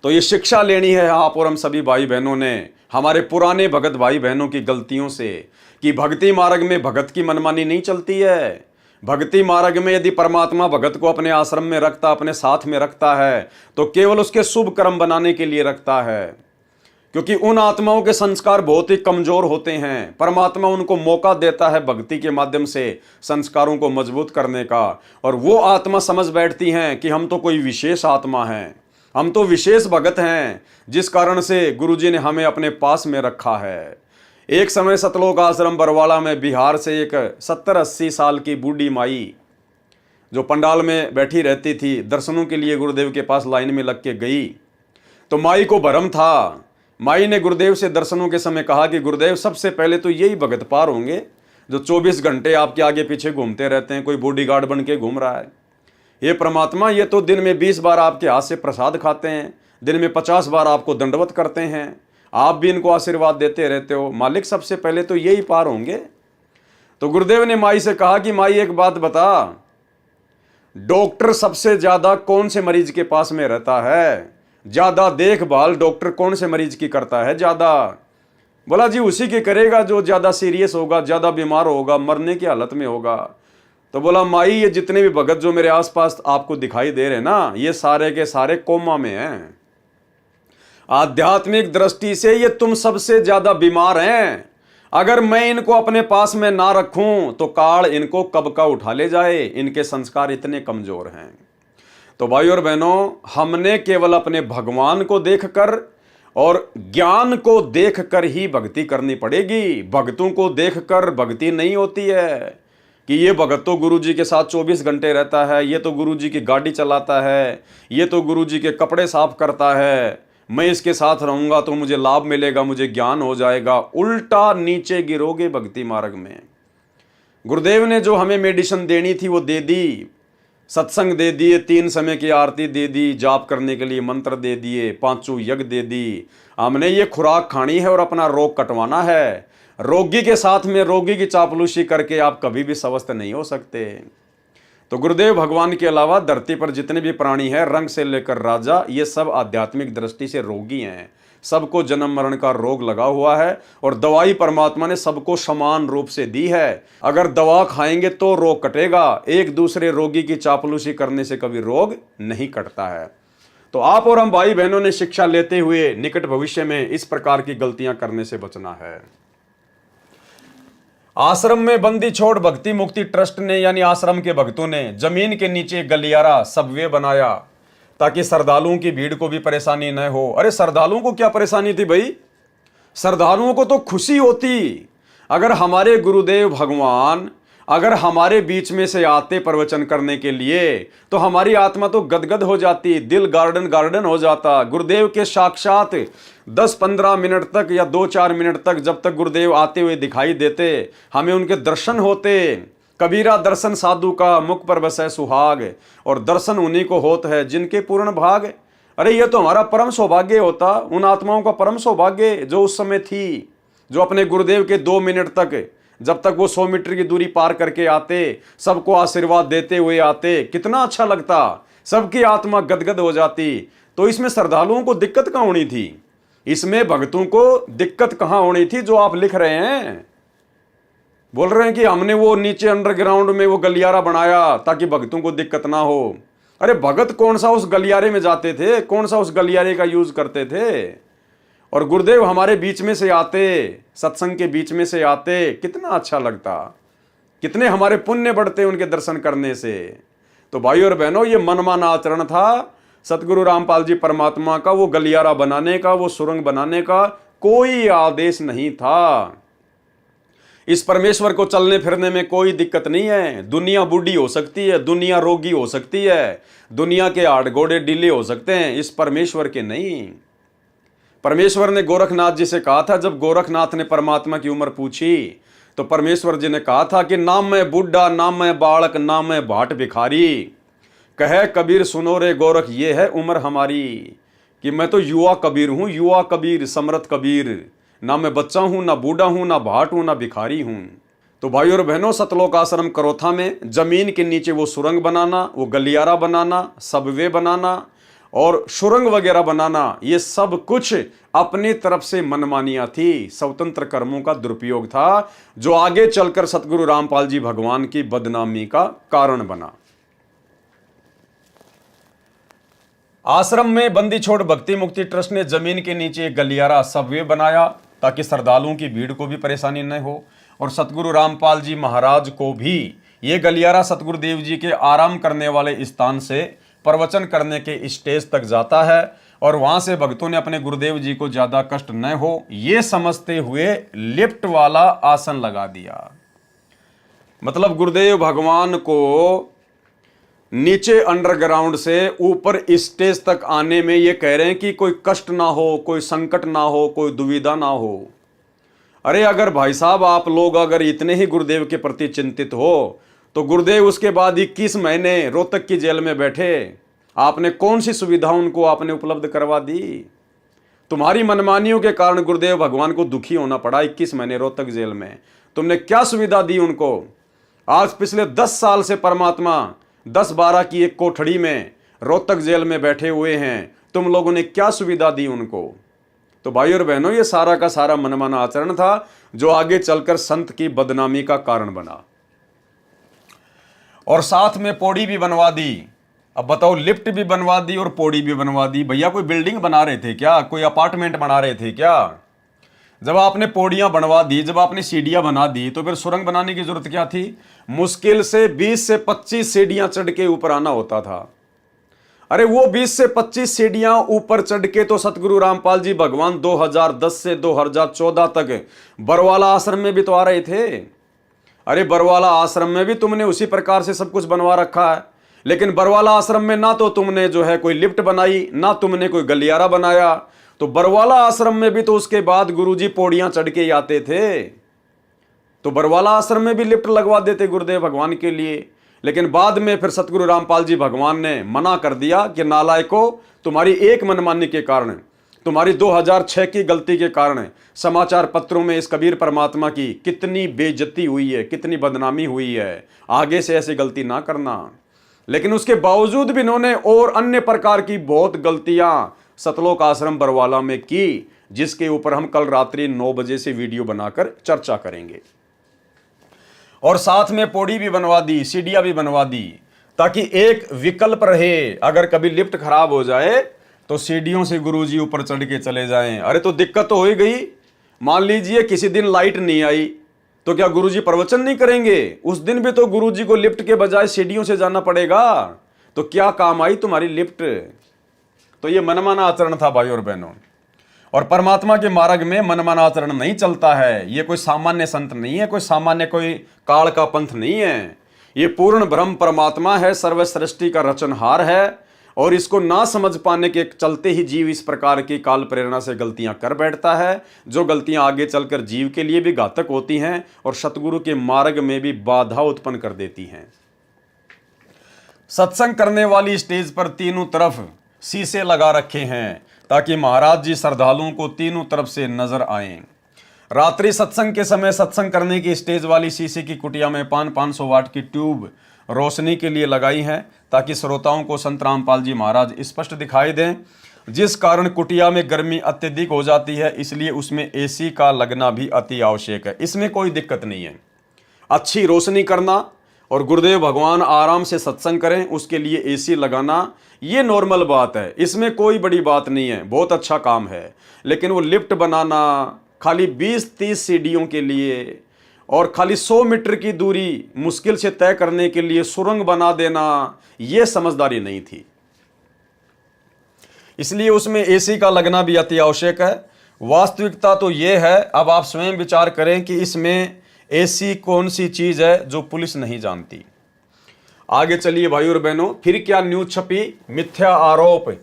तो ये शिक्षा लेनी है आप और हम सभी भाई बहनों ने, हमारे पुराने भगत भाई बहनों की गलतियों से, कि भक्ति मार्ग में भगत की मनमानी नहीं चलती है। भक्ति मार्ग में यदि परमात्मा भगत को अपने आश्रम में रखता, अपने साथ में रखता है, तो केवल उसके शुभ कर्म बनाने के लिए रखता है। क्योंकि उन आत्माओं के संस्कार बहुत ही कमजोर होते हैं। परमात्मा उनको मौका देता है भक्ति के माध्यम से संस्कारों को मजबूत करने का। और वो आत्मा समझ बैठती हैं कि हम तो कोई विशेष आत्मा हैं, हम तो विशेष भगत हैं, जिस कारण से गुरुजी ने हमें अपने पास में रखा है। एक समय सतलोक आश्रम बरवाला में बिहार से एक 70-80 साल की बूढ़ी माई, जो पंडाल में बैठी रहती थी, दर्शनों के लिए गुरुदेव के पास लाइन में लग के गई। तो माई को भरम था। माई ने गुरुदेव से दर्शनों के समय कहा कि गुरुदेव, सबसे पहले तो यही भगत पार होंगे जो 24 घंटे आपके आगे पीछे घूमते रहते हैं, कोई बॉडीगार्ड बन के घूम रहा है। ये परमात्मा, ये तो दिन में 20 बार आपके हाथ से प्रसाद खाते हैं, दिन में 50 बार आपको दंडवत करते हैं, आप भी इनको आशीर्वाद देते रहते हो। मालिक, सबसे पहले तो यही पार होंगे। तो गुरुदेव ने माई से कहा कि माई, एक बात बता, डॉक्टर सबसे ज्यादा कौन से मरीज के पास में रहता है? ज्यादा देखभाल डॉक्टर कौन से मरीज की करता है? ज्यादा। बोला जी, उसी की करेगा जो ज्यादा सीरियस होगा, ज्यादा बीमार होगा, मरने की हालत में होगा। तो बोला माई ये जितने भी भगत जो मेरे आसपास आपको दिखाई दे रहे ना, ये सारे के सारे कोमा में हैं। आध्यात्मिक दृष्टि से ये तुम सबसे ज्यादा बीमार हैं। अगर मैं इनको अपने पास में ना रखूं तो काल इनको कब का उठा ले जाए, इनके संस्कार इतने कमजोर हैं। तो भाई और बहनों, हमने केवल अपने भगवान को देखकर और ज्ञान को देखकर ही भक्ति करनी पड़ेगी। भक्तों को देखकर भक्ति नहीं होती है कि ये भगत तो गुरु जी के साथ 24 घंटे रहता है, ये तो गुरु जी की गाड़ी चलाता है, ये तो गुरु जी के कपड़े साफ करता है, मैं इसके साथ रहूंगा तो मुझे लाभ मिलेगा, मुझे ज्ञान हो जाएगा। उल्टा नीचे गिरोगे भक्ति मार्ग में। गुरुदेव ने जो हमें मेडिसिन देनी थी वो दे दी, सत्संग दे दिए, 3 समय की आरती दे दी, जाप करने के लिए मंत्र दे दिए, 5 यज्ञ दे दी। हमने ये खुराक खानी है और अपना रोग कटवाना है। रोगी के साथ में रोगी की चापलूसी करके आप कभी भी स्वस्थ नहीं हो सकते। तो गुरुदेव भगवान के अलावा धरती पर जितने भी प्राणी हैं, रंग से लेकर राजा, ये सब आध्यात्मिक दृष्टि से रोगी हैं। सबको जन्म मरण का रोग लगा हुआ है और दवाई परमात्मा ने सबको समान रूप से दी है। अगर दवा खाएंगे तो रोग कटेगा, एक दूसरे रोगी की चापलूसी करने से कभी रोग नहीं कटता है। तो आप और हम भाई बहनों ने शिक्षा लेते हुए निकट भविष्य में इस प्रकार की गलतियां करने से बचना है। आश्रम में बंदी छोड़ भक्ति मुक्ति ट्रस्ट ने यानी आश्रम के भक्तों ने जमीन के नीचे गलियारा सबवे बनाया ताकि श्रद्धालुओं की भीड़ को भी परेशानी न हो। अरे श्रद्धालुओं को क्या परेशानी थी भाई? श्रद्धालुओं को तो खुशी होती। अगर हमारे गुरुदेव भगवान अगर हमारे बीच में से आते प्रवचन करने के लिए तो हमारी आत्मा तो गदगद हो जाती, दिल गार्डन गार्डन हो जाता। गुरुदेव के साक्षात 10-15 मिनट तक या 2-4 मिनट तक जब तक गुरुदेव आते हुए दिखाई देते, हमें उनके दर्शन होते। कबीरा दर्शन साधु का मुख पर बसे सुहाग, और दर्शन उन्हीं को होत है जिनके पूर्ण भाग। अरे ये तो हमारा परम सौभाग्य होता, उन आत्माओं का परम सौभाग्य जो उस समय थी, जो अपने गुरुदेव के 2 मिनट तक, जब तक वो 100 मीटर की दूरी पार करके आते, सबको आशीर्वाद देते हुए आते, कितना अच्छा लगता, सबकी आत्मा गदगद हो जाती। तो इसमें श्रद्धालुओं को दिक्कत कहाँ होनी थी? इसमें भक्तों को दिक्कत कहाँ होनी थी जो आप लिख रहे हैं? बोल रहे हैं कि हमने वो नीचे अंडरग्राउंड में वो गलियारा बनाया ताकि भक्तों को दिक्कत ना हो। अरे भगत कौन सा उस गलियारे में जाते थे, कौन सा उस गलियारे का यूज करते थे? और गुरुदेव हमारे बीच में से आते, सत्संग के बीच में से आते, कितना अच्छा लगता, कितने हमारे पुण्य बढ़ते उनके दर्शन करने से। तो भाई और बहनों, ये मनमाना आचरण था सतगुरु रामपाल जी परमात्मा का। वो गलियारा बनाने का, वो सुरंग बनाने का कोई आदेश नहीं था। इस परमेश्वर को चलने फिरने में कोई दिक्कत नहीं है। दुनिया बूढ़ी हो सकती है, दुनिया रोगी हो सकती है, दुनिया के हाड़ घोड़े ढीले हो सकते हैं, इस परमेश्वर के नहीं। परमेश्वर ने गोरखनाथ जी से कहा था, जब गोरखनाथ ने परमात्मा की उम्र पूछी तो परमेश्वर जी ने कहा था कि ना मैं बूढ़ा, ना मैं बालक, ना मैं भाट भिखारी, कहे कबीर सुनो रे गोरख ये है उम्र हमारी, कि मैं तो युवा कबीर हूं, युवा कबीर समर्थ कबीर, ना मैं बच्चा हूं, ना बूढ़ा हूं, ना भाट हूं, ना भिखारी हूं। तो भाई और बहनों, सतलोक आश्रम करोथा में जमीन के नीचे वो सुरंग बनाना, वो गलियारा बनाना, सबवे बनाना और सुरंग वगैरह बनाना, ये सब कुछ अपनी तरफ से मनमानियां थी, स्वतंत्र कर्मों का दुरुपयोग था, जो आगे चलकर सतगुरु रामपाल जी भगवान की बदनामी का कारण बना। आश्रम में बंदी छोड़ भक्ति मुक्ति ट्रस्ट ने जमीन के नीचे एक गलियारा सबवे बनाया ताकि श्रद्धालुओं की भीड़ को भी परेशानी न हो, और सतगुरु रामपाल जी महाराज को भी ये गलियारा सतगुरुदेव जी के आराम करने वाले स्थान से प्रवचन करने के स्टेज तक जाता है, और वहां से भक्तों ने अपने गुरुदेव जी को ज्यादा कष्ट न हो ये समझते हुए लिफ्ट वाला आसन लगा दिया। मतलब गुरुदेव भगवान को नीचे अंडरग्राउंड से ऊपर स्टेज तक आने में ये कह रहे हैं कि कोई कष्ट ना हो, कोई संकट ना हो, कोई दुविधा ना हो। अरे अगर भाई साहब आप लोग अगर इतने ही गुरुदेव के प्रति चिंतित हो तो गुरुदेव उसके बाद 21 महीने रोहतक की जेल में बैठे, आपने कौन सी सुविधा उनको आपने उपलब्ध करवा दी? तुम्हारी मनमानियों के कारण गुरुदेव भगवान को दुखी होना पड़ा 21 महीने रोहतक जेल में। तुमने क्या सुविधा दी उनको? आज पिछले 10 साल से परमात्मा 10-12 की एक कोठड़ी में रोहतक जेल में बैठे हुए हैं, तुम लोगों ने क्या सुविधा दी उनको? तो भाई और बहनों, ये सारा का सारा मनमाना आचरण था जो आगे चलकर संत की बदनामी का कारण बना। और साथ में पौड़ी भी बनवा दी। अब बताओ, लिफ्ट भी बनवा दी और पौड़ी भी बनवा दी। भैया कोई बिल्डिंग बना रहे थे क्या? कोई अपार्टमेंट बना रहे थे क्या? जब आपने पौड़ियां बनवा दी, जब आपने सीढ़ियां बना दी, तो फिर सुरंग बनाने की जरूरत क्या थी? मुश्किल से 20 से 25 सीढ़ियां चढ़ के ऊपर आना होता था। अरे वो 20 से 25 सीढ़ियां ऊपर चढ़ के तो सतगुरु रामपाल जी भगवान 2010 से 2014 तक बरवाला आश्रम में भी तो आ रहे थे। अरे बरवाला आश्रम में भी तुमने उसी प्रकार से सब कुछ बनवा रखा है, लेकिन बरवाला आश्रम में ना तो तुमने जो है कोई लिफ्ट बनाई, ना तुमने कोई गलियारा बनाया। तो बरवाला आश्रम में भी तो उसके बाद गुरुजी पौड़ियां चढ़ के आते थे, तो बरवाला आश्रम में भी लिफ्ट लगवा देते गुरुदेव भगवान के लिए। लेकिन बाद में फिर सतगुरु रामपाल जी भगवान ने मना कर दिया कि नालायकों, तुम्हारी एक मनमानी के कारण, तुम्हारी 2006 की गलती के कारण समाचार पत्रों में इस कबीर परमात्मा की कितनी बेइज्जती हुई है, कितनी बदनामी हुई है। आगे से ऐसी गलती ना करना। लेकिन उसके बावजूद भी इन्होंने और अन्य प्रकार की बहुत गलतियां सतलोक आश्रम बरवाला में की, जिसके ऊपर हम कल रात्रि 9 बजे से वीडियो बनाकर चर्चा करेंगे। और साथ में पौड़ी भी बनवा दी, सीढ़ियां भी बनवा दी, ताकि एक विकल्प रहे। अगर कभी लिफ्ट खराब हो जाए तो सीढ़ियों से गुरुजी ऊपर चढ़ के चले जाएं। अरे तो दिक्कत तो हो ही गई। मान लीजिए किसी दिन लाइट नहीं आई, तो क्या गुरुजी प्रवचन नहीं करेंगे? उस दिन भी तो गुरुजी को लिफ्ट के बजाय सीढ़ियों से जाना पड़ेगा। तो क्या काम आई तुम्हारी लिफ्ट? तो ये मनमाना आचरण था भाई और बहनों। और परमात्मा के मार्ग में मनमाना आचरण नहीं चलता है। ये कोई सामान्य संत नहीं है, कोई सामान्य कोई काल का पंथ नहीं है। ये पूर्ण ब्रह्म परमात्मा है, सर्व सृष्टि का रचनहार है। और इसको ना समझ पाने के चलते ही जीव इस प्रकार की काल प्रेरणा से गलतियां कर बैठता है, जो गलतियां आगे चलकर जीव के लिए भी घातक होती हैं और सतगुरु के मार्ग में भी बाधा उत्पन्न कर देती हैं। सत्संग करने वाली स्टेज पर तीनों तरफ शीशे लगा रखे हैं, ताकि महाराज जी श्रद्धालुओं को तीनों तरफ से नजर आए। रात्रि सत्संग के समय सत्संग करने की स्टेज वाली शीशे की कुटिया में 500 वाट की ट्यूब रोशनी के लिए लगाई है, ताकि श्रोताओं को संत रामपाल जी महाराज स्पष्ट दिखाई दें। जिस कारण कुटिया में गर्मी अत्यधिक हो जाती है, इसलिए उसमें एसी का लगना भी अति आवश्यक है। इसमें कोई दिक्कत नहीं है। अच्छी रोशनी करना और गुरुदेव भगवान आराम से सत्संग करें, उसके लिए एसी लगाना, ये नॉर्मल बात है। इसमें कोई बड़ी बात नहीं है, बहुत अच्छा काम है। लेकिन वो लिफ्ट बनाना खाली 20-30 सीढ़ियों के लिए और खाली 100 मीटर की दूरी मुश्किल से तय करने के लिए सुरंग बना देना, यह समझदारी नहीं थी। इसलिए उसमें एसी का लगना भी अति आवश्यक है। वास्तविकता तो यह है, अब आप स्वयं विचार करें कि इसमें एसी कौन सी चीज है जो पुलिस नहीं जानती। आगे चलिए भाई और बहनों, फिर क्या न्यूज छपी? मिथ्या आरोप,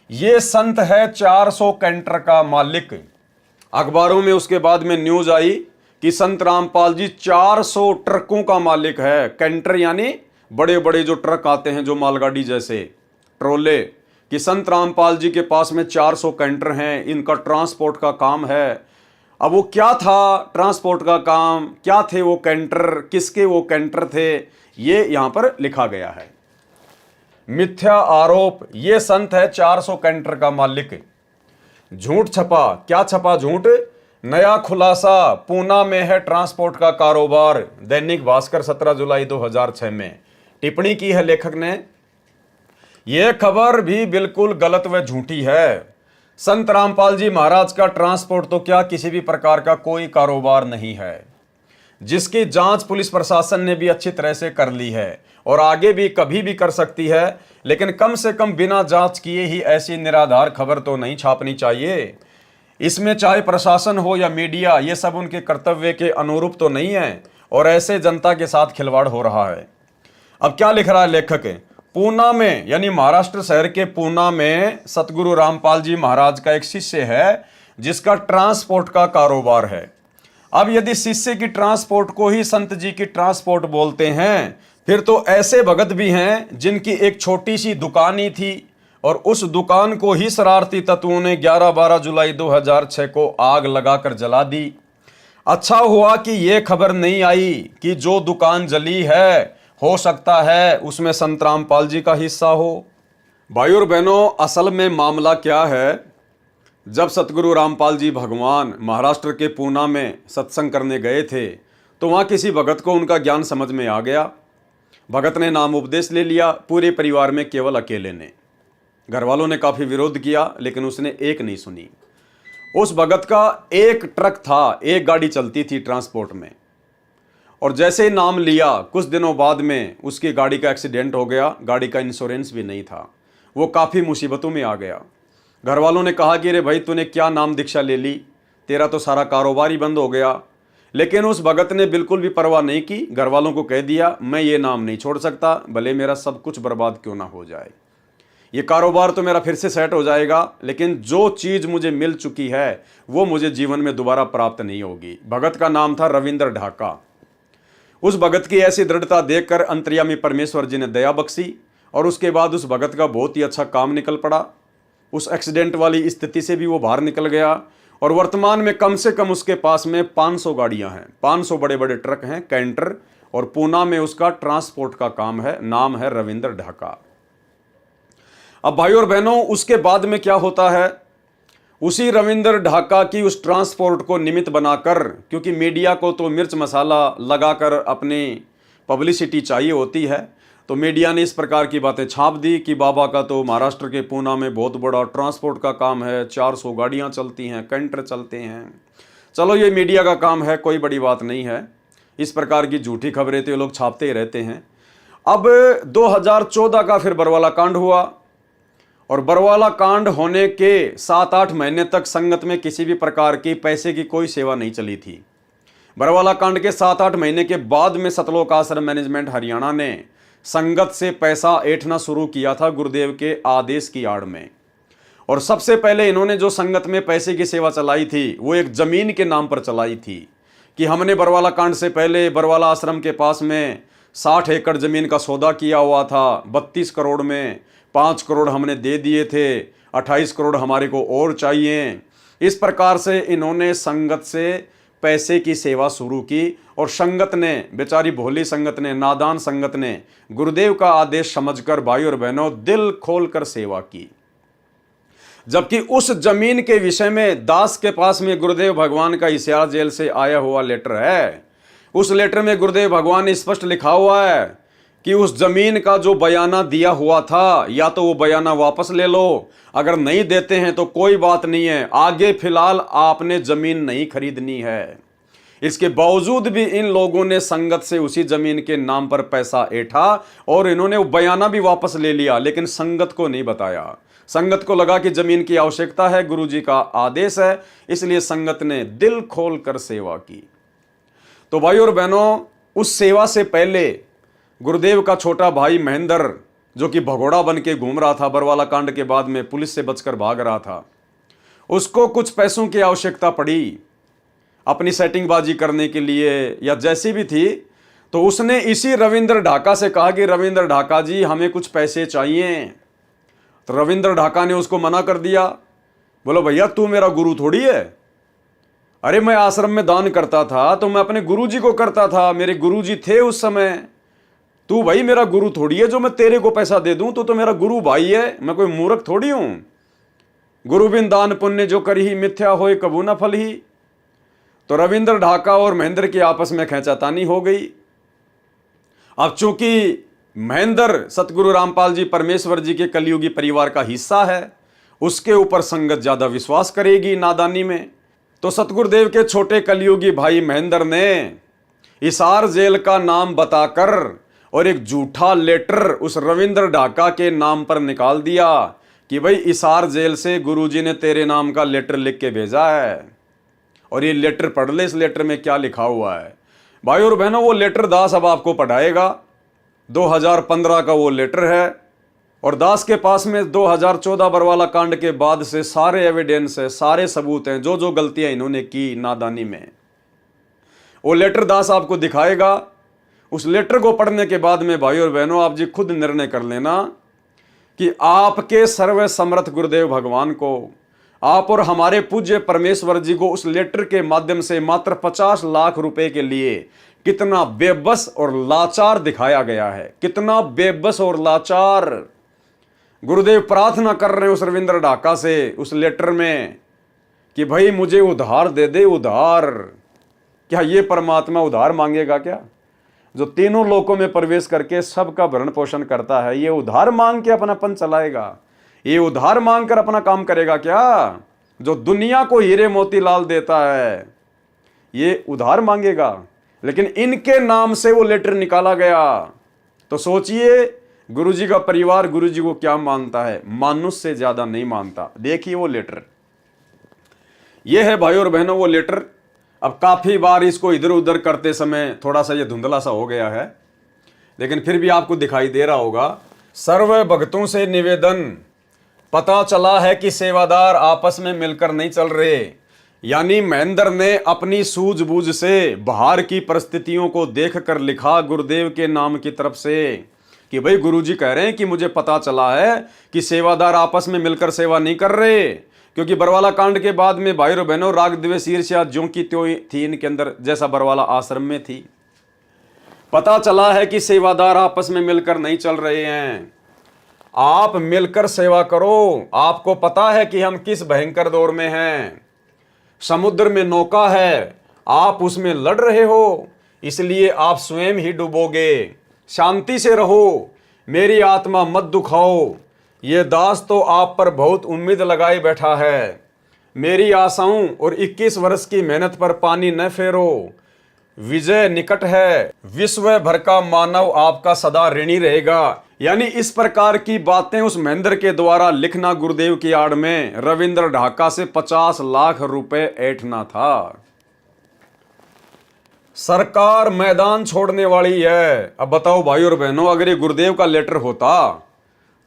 ये संत है 400 कैंटर का मालिक। अखबारों में उसके बाद में न्यूज आई कि संत रामपाल जी 400 ट्रकों का मालिक है। कैंटर यानी बड़े बड़े जो ट्रक आते हैं, जो मालगाड़ी जैसे ट्रोले, कि संत रामपाल जी के पास में 400 कैंटर हैं, इनका ट्रांसपोर्ट का काम है। अब वो क्या था ट्रांसपोर्ट का काम, क्या थे वो कैंटर, किसके वो कैंटर थे, ये यहां पर लिखा गया है। मिथ्या आरोप, ये संत है 400 कैंटर का मालिक। झूठ छपा, क्या छपा झूठ? नया खुलासा, पूना में है ट्रांसपोर्ट का कारोबार। दैनिक भास्कर 17 जुलाई 2006 में टिप्पणी की है लेखक ने। यह खबर भी बिल्कुल गलत व झूठी है। संत रामपाल जी महाराज का ट्रांसपोर्ट तो क्या किसी भी प्रकार का कोई कारोबार नहीं है, जिसकी जांच पुलिस प्रशासन ने भी अच्छी तरह से कर ली है और आगे भी कभी भी कर सकती है। लेकिन कम से कम बिना जांच किए ही ऐसी निराधार खबर तो नहीं छापनी चाहिए। इसमें चाहे प्रशासन हो या मीडिया, ये सब उनके कर्तव्य के अनुरूप तो नहीं है और ऐसे जनता के साथ खिलवाड़ हो रहा है। अब क्या लिख रहा है लेखक? पूना में, यानी महाराष्ट्र शहर के पूना में सतगुरु रामपाल जी महाराज का एक शिष्य है, जिसका ट्रांसपोर्ट का कारोबार है। अब यदि शिष्य की ट्रांसपोर्ट को ही संत जी की ट्रांसपोर्ट बोलते हैं, फिर तो ऐसे भगत भी हैं जिनकी एक छोटी सी दुकान ही थी और उस दुकान को ही शरारती तत्वों ने 11-12 जुलाई 2006 को आग लगाकर जला दी। अच्छा हुआ कि यह खबर नहीं आई कि जो दुकान जली है, हो सकता है उसमें संत रामपाल जी का हिस्सा हो। भाई और बहनों, असल में मामला क्या है, जब सतगुरु रामपाल जी भगवान महाराष्ट्र के पूना में सत्संग करने गए थे, तो वहाँ किसी भगत को उनका ज्ञान समझ में आ गया। भगत ने नाम उपदेश ले लिया, पूरे परिवार में केवल अकेले ने। घर वालों ने काफ़ी विरोध किया, लेकिन उसने एक नहीं सुनी। उस भगत का एक ट्रक था, एक गाड़ी चलती थी ट्रांसपोर्ट में, और जैसे ही नाम लिया कुछ दिनों बाद में उसकी गाड़ी का एक्सीडेंट हो गया। गाड़ी का इंश्योरेंस भी नहीं था। वो काफ़ी मुसीबतों में आ गया। घर वालों ने कहा कि रे भाई, तूने क्या नाम दीक्षा ले ली, तेरा तो सारा कारोबार ही बंद हो गया। लेकिन उस भगत ने बिल्कुल भी परवाह नहीं की। घर वालों को कह दिया, मैं ये नाम नहीं छोड़ सकता, भले मेरा सब कुछ बर्बाद क्यों ना हो जाए। ये कारोबार तो मेरा फिर से सेट हो जाएगा, लेकिन जो चीज़ मुझे मिल चुकी है वो मुझे जीवन में दोबारा प्राप्त नहीं होगी। भगत का नाम था रविंद्र ढाका। उस भगत की ऐसी दृढ़ता देखकर अंतर्यामी परमेश्वर जी ने दया बख्शी, और उसके बाद उस भगत का बहुत ही अच्छा काम निकल पड़ा। उस एक्सीडेंट वाली स्थिति से भी वो बाहर निकल गया, और वर्तमान में कम से कम उसके पास में 500 गाड़ियां हैं, 500 बड़े बड़े ट्रक हैं, कैंटर, और पूना में उसका ट्रांसपोर्ट का काम है। नाम है रविंद्र ढाका। अब भाई और बहनों, उसके बाद में क्या होता है, उसी रविंद्र ढाका की उस ट्रांसपोर्ट को निमित्त बनाकर, क्योंकि मीडिया को तो मिर्च मसाला लगाकर अपनी पब्लिसिटी चाहिए होती है, तो मीडिया ने इस प्रकार की बातें छाप दी कि बाबा का तो महाराष्ट्र के पूना में बहुत बड़ा ट्रांसपोर्ट का काम है, 400 गाड़ियां चलती हैं, कैंटर चलते हैं। चलो, ये मीडिया का काम है, कोई बड़ी बात नहीं है। इस प्रकार की झूठी खबरें तो लोग छापते ही रहते हैं। अब 2014 का फिर बरवाला कांड हुआ, और बरवाला कांड होने के 7-8 महीने तक संगत में किसी भी प्रकार की पैसे की कोई सेवा नहीं चली थी। बरवाला कांड के 7-8 महीने के बाद में सतलोक आश्रम मैनेजमेंट हरियाणा ने संगत से पैसा ऐंठना शुरू किया था गुरुदेव के आदेश की आड़ में। और सबसे पहले इन्होंने जो संगत में पैसे की सेवा चलाई थी वो एक जमीन के नाम पर चलाई थी, कि हमने बरवाला कांड से पहले बरवाला आश्रम के पास में 60 एकड़ जमीन का सौदा किया हुआ था। 32 करोड़ में 5 करोड़ हमने दे दिए थे, 28 करोड़ हमारे को और चाहिए। इस प्रकार से इन्होंने संगत से पैसे की सेवा शुरू की, और संगत ने, बेचारी भोली संगत ने, नादान संगत ने गुरुदेव का आदेश समझकर भाई और बहनों दिल खोलकर सेवा की। जबकि उस जमीन के विषय में दास के पास में गुरुदेव भगवान का हिसार जेल से आया हुआ लेटर है। उस लेटर में गुरुदेव भगवान ने स्पष्ट लिखा हुआ है कि उस जमीन का जो बयाना दिया हुआ था, या तो वो बयाना वापस ले लो, अगर नहीं देते हैं तो कोई बात नहीं है, आगे फिलहाल आपने जमीन नहीं खरीदनी है। इसके बावजूद भी इन लोगों ने संगत से उसी जमीन के नाम पर पैसा ऐंठा, और इन्होंने वो बयाना भी वापस ले लिया, लेकिन संगत को नहीं बताया। संगत को लगा कि जमीन की आवश्यकता है, गुरुजी का आदेश है, इसलिए संगत ने दिल खोलकर सेवा की। तो भाई और बहनों, उस सेवा से पहले गुरुदेव का छोटा भाई महेंद्र, जो कि भगोड़ा बन के घूम रहा था, बरवाला कांड के बाद में पुलिस से बचकर भाग रहा था, उसको कुछ पैसों की आवश्यकता पड़ी अपनी सेटिंगबाजी करने के लिए या जैसी भी थी। तो उसने इसी रविंद्र ढाका से कहा कि रविंद्र ढाका जी, हमें कुछ पैसे चाहिए। तो रविंद्र ढाका ने उसको मना कर दिया। बोलो, भैया तू मेरा गुरु थोड़ी है। अरे मैं आश्रम में दान करता था तो मैं अपने गुरुजी को करता था, मेरे गुरुजी थे उस समय। तू भाई मेरा गुरु थोड़ी है जो मैं तेरे को पैसा दे दूं, तो मेरा गुरु भाई है, मैं कोई मूर्ख थोड़ी हूं। गुरु बिन दान पुण्य जो करी ही, मिथ्या होए कबू न फल ही। तो रविंद्र ढाका और महेंद्र की आपस में खींचातानी हो गई। अब चूंकि महेंद्र सतगुरु रामपाल जी परमेश्वर जी के कलयुगी परिवार का हिस्सा है, उसके ऊपर संगत ज्यादा विश्वास करेगी नादानी में। तो सतगुरुदेव के छोटे कलयुगी भाई महेंद्र ने हिसार जेल का नाम बताकर और एक झूठा लेटर उस रविंद्र ढाका के नाम पर निकाल दिया कि भाई हिसार जेल से गुरुजी ने तेरे नाम का लेटर लिख के भेजा है, और ये लेटर पढ़ ले, इस लेटर में क्या लिखा हुआ है। भाई और बहनों, वो लेटर दास अब आपको पढ़ाएगा। 2015 का वो लेटर है, और दास के पास में 2014 बरवाला कांड के बाद से सारे एविडेंस है, सारे सबूत हैं, जो जो गलतियां इन्होंने की नादानी में, वो लेटर दास आपको दिखाएगा। उस लेटर को पढ़ने के बाद में भाई और बहनों, आप जी खुद निर्णय कर लेना कि आपके सर्व समर्थ गुरुदेव भगवान को, आप और हमारे पूज्य परमेश्वर जी को उस लेटर के माध्यम से मात्र 50 लाख रुपए के लिए कितना बेबस और लाचार दिखाया गया है। कितना बेबस और लाचार। गुरुदेव प्रार्थना कर रहे हैं उस रविंद्र ढाका से उस लेटर में कि भाई मुझे उधार दे दे, उधार। क्या ये परमात्मा उधार मांगेगा क्या? जो तीनों लोकों में प्रवेश करके सबका भरण पोषण करता है, ये उधार मांग के अपनापन चलाएगा? ये उधार मांग कर अपना काम करेगा क्या? जो दुनिया को हीरे मोती लाल देता है, ये उधार मांगेगा? लेकिन इनके नाम से वो लेटर निकाला गया। तो सोचिए, गुरुजी का परिवार गुरुजी को क्या मानता है? मानुष से ज्यादा नहीं मानता। देखिए वो लेटर, ये है भाई और बहनों वो लेटर। अब काफी बार इसको इधर उधर करते समय थोड़ा सा ये धुंधला सा हो गया है, लेकिन फिर भी आपको दिखाई दे रहा होगा। सर्व भक्तों से निवेदन, पता चला है कि सेवादार आपस में मिलकर नहीं चल रहे। यानी महेंद्र ने अपनी सूझबूझ से बाहर की परिस्थितियों को देखकर लिखा गुरुदेव के नाम की तरफ से कि भाई गुरुजी कह रहे हैं कि मुझे पता चला है कि सेवादार आपस में मिलकर सेवा नहीं कर रहे। क्योंकि बरवाला कांड के बाद में भाई और बहनों राग द्वेष ईर्ष्या ज्यों की त्यों थी इनके अंदर, जैसा बरवाला आश्रम में थी। पता चला है कि सेवादार आपस में मिलकर नहीं चल रहे हैं। आप मिलकर सेवा करो। आपको पता है कि हम किस भयंकर दौर में हैं। समुद्र में नौका है, आप उसमें लड़ रहे हो, इसलिए आप स्वयं ही डूबोगे। शांति से रहो, मेरी आत्मा मत दुखाओ। ये दास तो आप पर बहुत उम्मीद लगाए बैठा है। मेरी आशाओं और 21 वर्ष की मेहनत पर पानी न फेरो। विजय निकट है। विश्व भर का मानव आपका सदा ऋणी रहेगा। यानी इस प्रकार की बातें उस महेंद्र के द्वारा लिखना गुरुदेव की आड़ में रविंद्र ढाका से 50 लाख रुपए ऐंठना था। सरकार मैदान छोड़ने वाली है। अब बताओ भाई और बहनों, अगर ये गुरुदेव का लेटर होता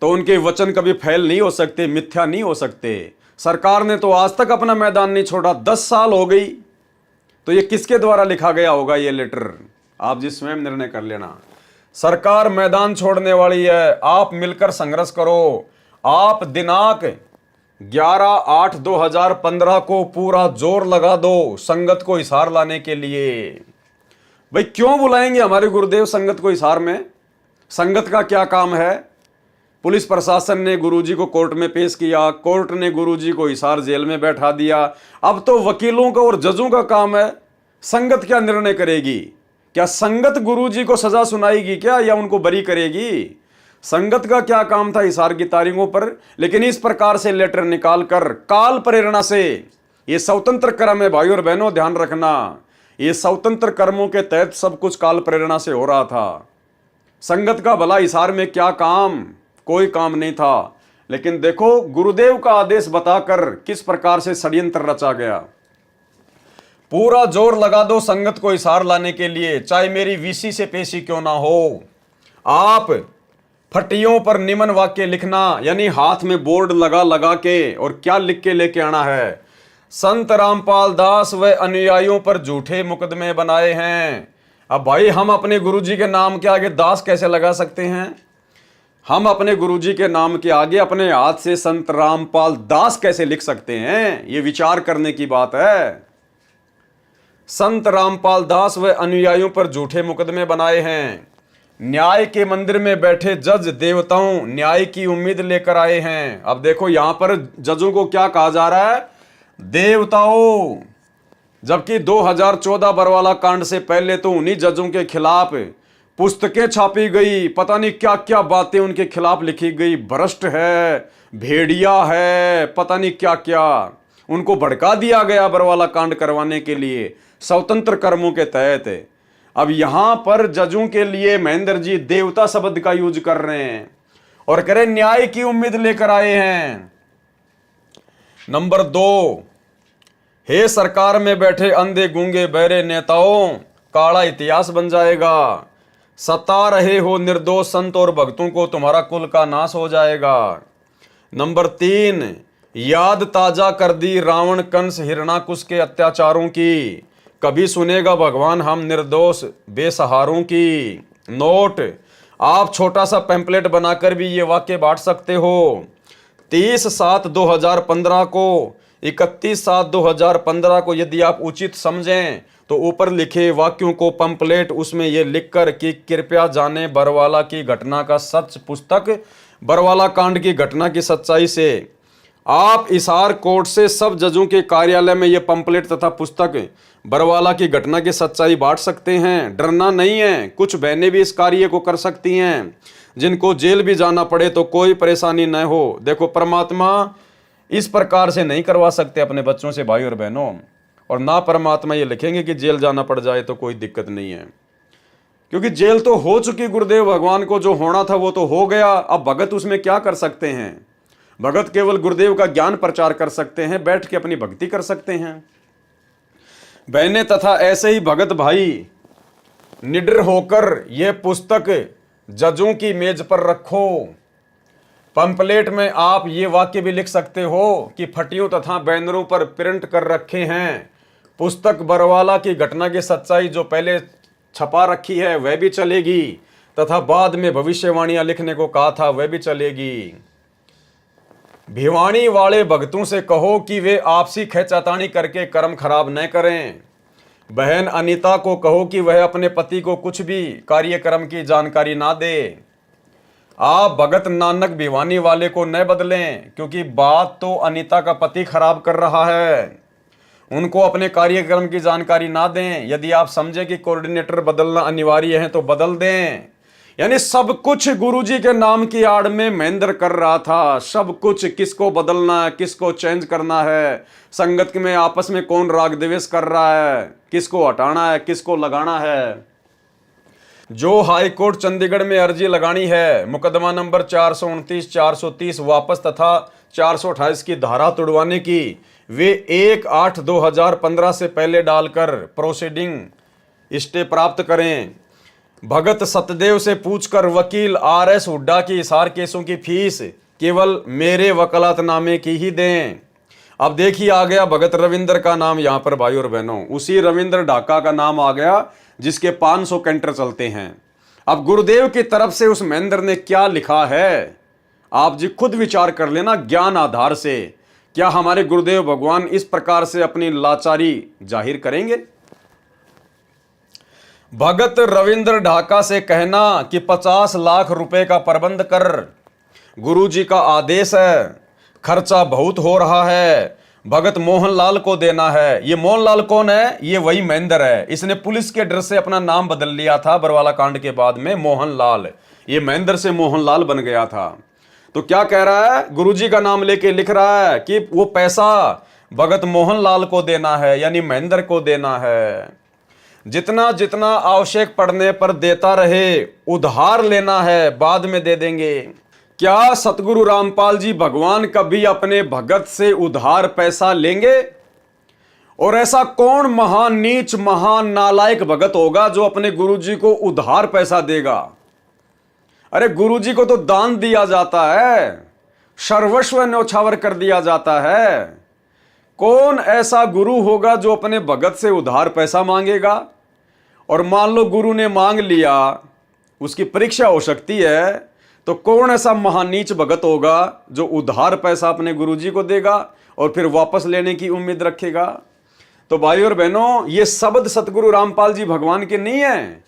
तो उनके वचन कभी फैल नहीं हो सकते, मिथ्या नहीं हो सकते। सरकार ने तो आज तक अपना मैदान नहीं छोड़ा, 10 साल हो गई। तो ये किसके द्वारा लिखा गया होगा ये लेटर? आप जी स्वयं निर्णय कर लेना। सरकार मैदान छोड़ने वाली है, आप मिलकर संघर्ष करो। आप दिनांक 11/8/2015 को पूरा जोर लगा दो संगत को हिसार लाने के लिए। भाई क्यों बुलाएंगे हमारे गुरुदेव संगत को हिसार में? संगत का क्या काम है? पुलिस प्रशासन ने गुरुजी को कोर्ट में पेश किया, कोर्ट ने गुरुजी को हिसार जेल में बैठा दिया। अब तो वकीलों का और जजों का काम है। संगत क्या निर्णय करेगी? क्या संगत गुरुजी को सजा सुनाएगी क्या, या उनको बरी करेगी? संगत का क्या काम था हिसार की तारीखों पर? लेकिन इस प्रकार से लेटर निकालकर काल प्रेरणा से, ये स्वतंत्र कर्म है भाई और बहनों, ध्यान रखना। ये स्वतंत्र कर्मों के तहत सब कुछ काल प्रेरणा से हो रहा था। संगत का भला हिसार में क्या काम? कोई काम नहीं था। लेकिन देखो गुरुदेव का आदेश बताकर किस प्रकार से षड्यंत्र रचा गया। पूरा जोर लगा दो संगत को हिसार लाने के लिए, चाहे मेरी वीसी से पेशी क्यों ना हो। आप फटियों पर निमन वाक्य लिखना, यानी हाथ में बोर्ड लगा लगा के, और क्या लिख के लेके आना है? संत रामपाल दास व अनुयायियों पर झूठे मुकदमे बनाए हैं। अब भाई हम अपने गुरुजी के नाम के आगे दास कैसे लगा सकते हैं? हम अपने गुरुजी के नाम के आगे अपने हाथ से संत रामपाल दास कैसे लिख सकते हैं? ये विचार करने की बात है। संत रामपाल दास व अनुयायियों पर झूठे मुकदमे बनाए हैं। न्याय के मंदिर में बैठे जज देवताओं न्याय की उम्मीद लेकर आए हैं। अब देखो यहां पर जजों को क्या कहा जा रहा है? देवताओं। जबकि 2014 बरवाला कांड से पहले तो उन्हीं जजों के खिलाफ पुस्तकें छापी गई, पता नहीं क्या क्या बातें उनके खिलाफ लिखी गई। भ्रष्ट है, भेड़िया है, पता नहीं क्या क्या उनको भड़का दिया गया बरवाला कांड करवाने के लिए स्वतंत्र कर्मों के तहत। अब यहां पर जजों के लिए महेंद्र जी देवता शब्द का यूज कर रहे हैं और कह रहे न्याय की उम्मीद लेकर आए हैं। नंबर 2, हे सरकार में बैठे अंधे गूंगे बहरे नेताओं, काला इतिहास बन जाएगा। सता रहे हो निर्दोष संत और भक्तों को, तुम्हारा कुल का नाश हो जाएगा। नंबर 3, याद ताजा कर दी रावण कंस हिरणाकुश के अत्याचारों की, कभी सुनेगा भगवान हम निर्दोष बेसहारों की। नोट, आप छोटा सा पैम्पलेट बनाकर भी ये वाक्य बांट सकते हो। 30/7/2015 को, 31/7/2015 को यदि आप उचित समझें तो ऊपर लिखे वाक्यों को पंपलेट उसमें यह लिखकर कि कृपया जाने बरवाला की घटना का सच, पुस्तक बरवाला कांड की घटना की सच्चाई से आप हिसार कोर्ट से सब जजों के कार्यालय में ये पंपलेट तथा पुस्तक बरवाला की घटना की सच्चाई बांट सकते हैं। डरना नहीं है, कुछ बहनें भी इस कार्य को कर सकती हैं, जिनको जेल भी जाना पड़े तो कोई परेशानी न हो। देखो, परमात्मा इस प्रकार से नहीं करवा सकते अपने बच्चों से भाई और बहनों, और ना परमात्मा ये लिखेंगे कि जेल जाना पड़ जाए तो कोई दिक्कत नहीं है, क्योंकि जेल तो हो चुकी गुरुदेव भगवान को, जो होना था वो तो हो गया। अब भगत उसमें क्या कर सकते हैं? भगत केवल गुरुदेव का ज्ञान प्रचार कर सकते हैं, बैठ के अपनी भक्ति कर सकते हैं। बहनें तथा ऐसे ही भगत भाई, निडर होकर यह पुस्तक जजों की मेज पर रखो। पंपलेट में आप ये वाक्य भी लिख सकते हो कि फटियों तथा बैनरों पर प्रिंट कर रखे हैं। पुस्तक बरवाला की घटना की सच्चाई जो पहले छपा रखी है वह भी चलेगी, तथा बाद में भविष्यवाणियां लिखने को कहा था वह भी चलेगी। भिवानी वाले भक्तों से कहो कि वे आपसी खींचातानी करके कर्म खराब न करें। बहन अनीता को कहो कि वह अपने पति को कुछ भी कार्यक्रम की जानकारी ना दे। आप भगत नानक भिवानी वाले को न बदलें, क्योंकि बात तो अनीता का पति खराब कर रहा है। उनको अपने कार्यक्रम की जानकारी ना दें। यदि आप समझे कि कोऑर्डिनेटर बदलना अनिवार्य है तो बदल दें। यानी सब कुछ गुरुजी के नाम की आड़ में महेंद्र कर रहा था। सब कुछ, किसको बदलना है, किसको चेंज करना है, संगत में आपस में कौन राग द्वेष कर रहा है, किसको हटाना है, किसको लगाना है। जो हाई कोर्ट चंडीगढ़ में अर्जी लगानी है मुकदमा नंबर 429, 430 वापस तथा 428 की धारा तुड़वाने की, वे 1/8/2015 से पहले डालकर प्रोसीडिंग स्टे प्राप्त करें। भगत सतदेव से पूछकर वकील RS हुड्डा की हिसार केसों की फीस केवल मेरे वकालतनामे की ही दें। अब देखिए, आ गया भगत रविंद्र का नाम यहाँ पर भाई और बहनों, उसी रविंद्र ढाका का नाम आ गया जिसके 500 कैंटर चलते हैं। अब गुरुदेव की तरफ से उस महेंद्र ने क्या लिखा है, आप जी खुद विचार कर लेना ज्ञान आधार से। क्या हमारे गुरुदेव भगवान इस प्रकार से अपनी लाचारी जाहिर करेंगे? भगत रविंद्र ढाका से कहना कि 50 लाख रुपए का प्रबंध कर, गुरुजी का आदेश है, खर्चा बहुत हो रहा है, भगत मोहनलाल को देना है। ये मोहनलाल कौन है? ये वही महेंद्र है। इसने पुलिस के डर से अपना नाम बदल लिया था बरवाला कांड के बाद में, मोहनलाल। ये महेंद्र से मोहनलाल बन गया था। तो क्या कह रहा है? गुरुजी का नाम लेके लिख रहा है कि वो पैसा भगत मोहनलाल को देना है, यानी महेंद्र को देना है। जितना जितना आवश्यक पड़ने पर देता रहे, उधार लेना है, बाद में दे देंगे। क्या सतगुरु रामपाल जी भगवान कभी अपने भगत से उधार पैसा लेंगे? और ऐसा कौन महान नीच, महान नालायक भगत होगा जो अपने गुरुजी को उधार पैसा देगा? अरे गुरुजी को तो दान दिया जाता है, सर्वस्व न्यौछावर कर दिया जाता है। कौन ऐसा गुरु होगा जो अपने भगत से उधार पैसा मांगेगा? और मान लो गुरु ने मांग लिया, उसकी परीक्षा हो सकती है, तो कौन ऐसा महानीच भगत होगा जो उधार पैसा अपने गुरुजी को देगा और फिर वापस लेने की उम्मीद रखेगा? तो भाई और बहनों, ये शब्द सतगुरु रामपाल जी भगवान के नहीं है।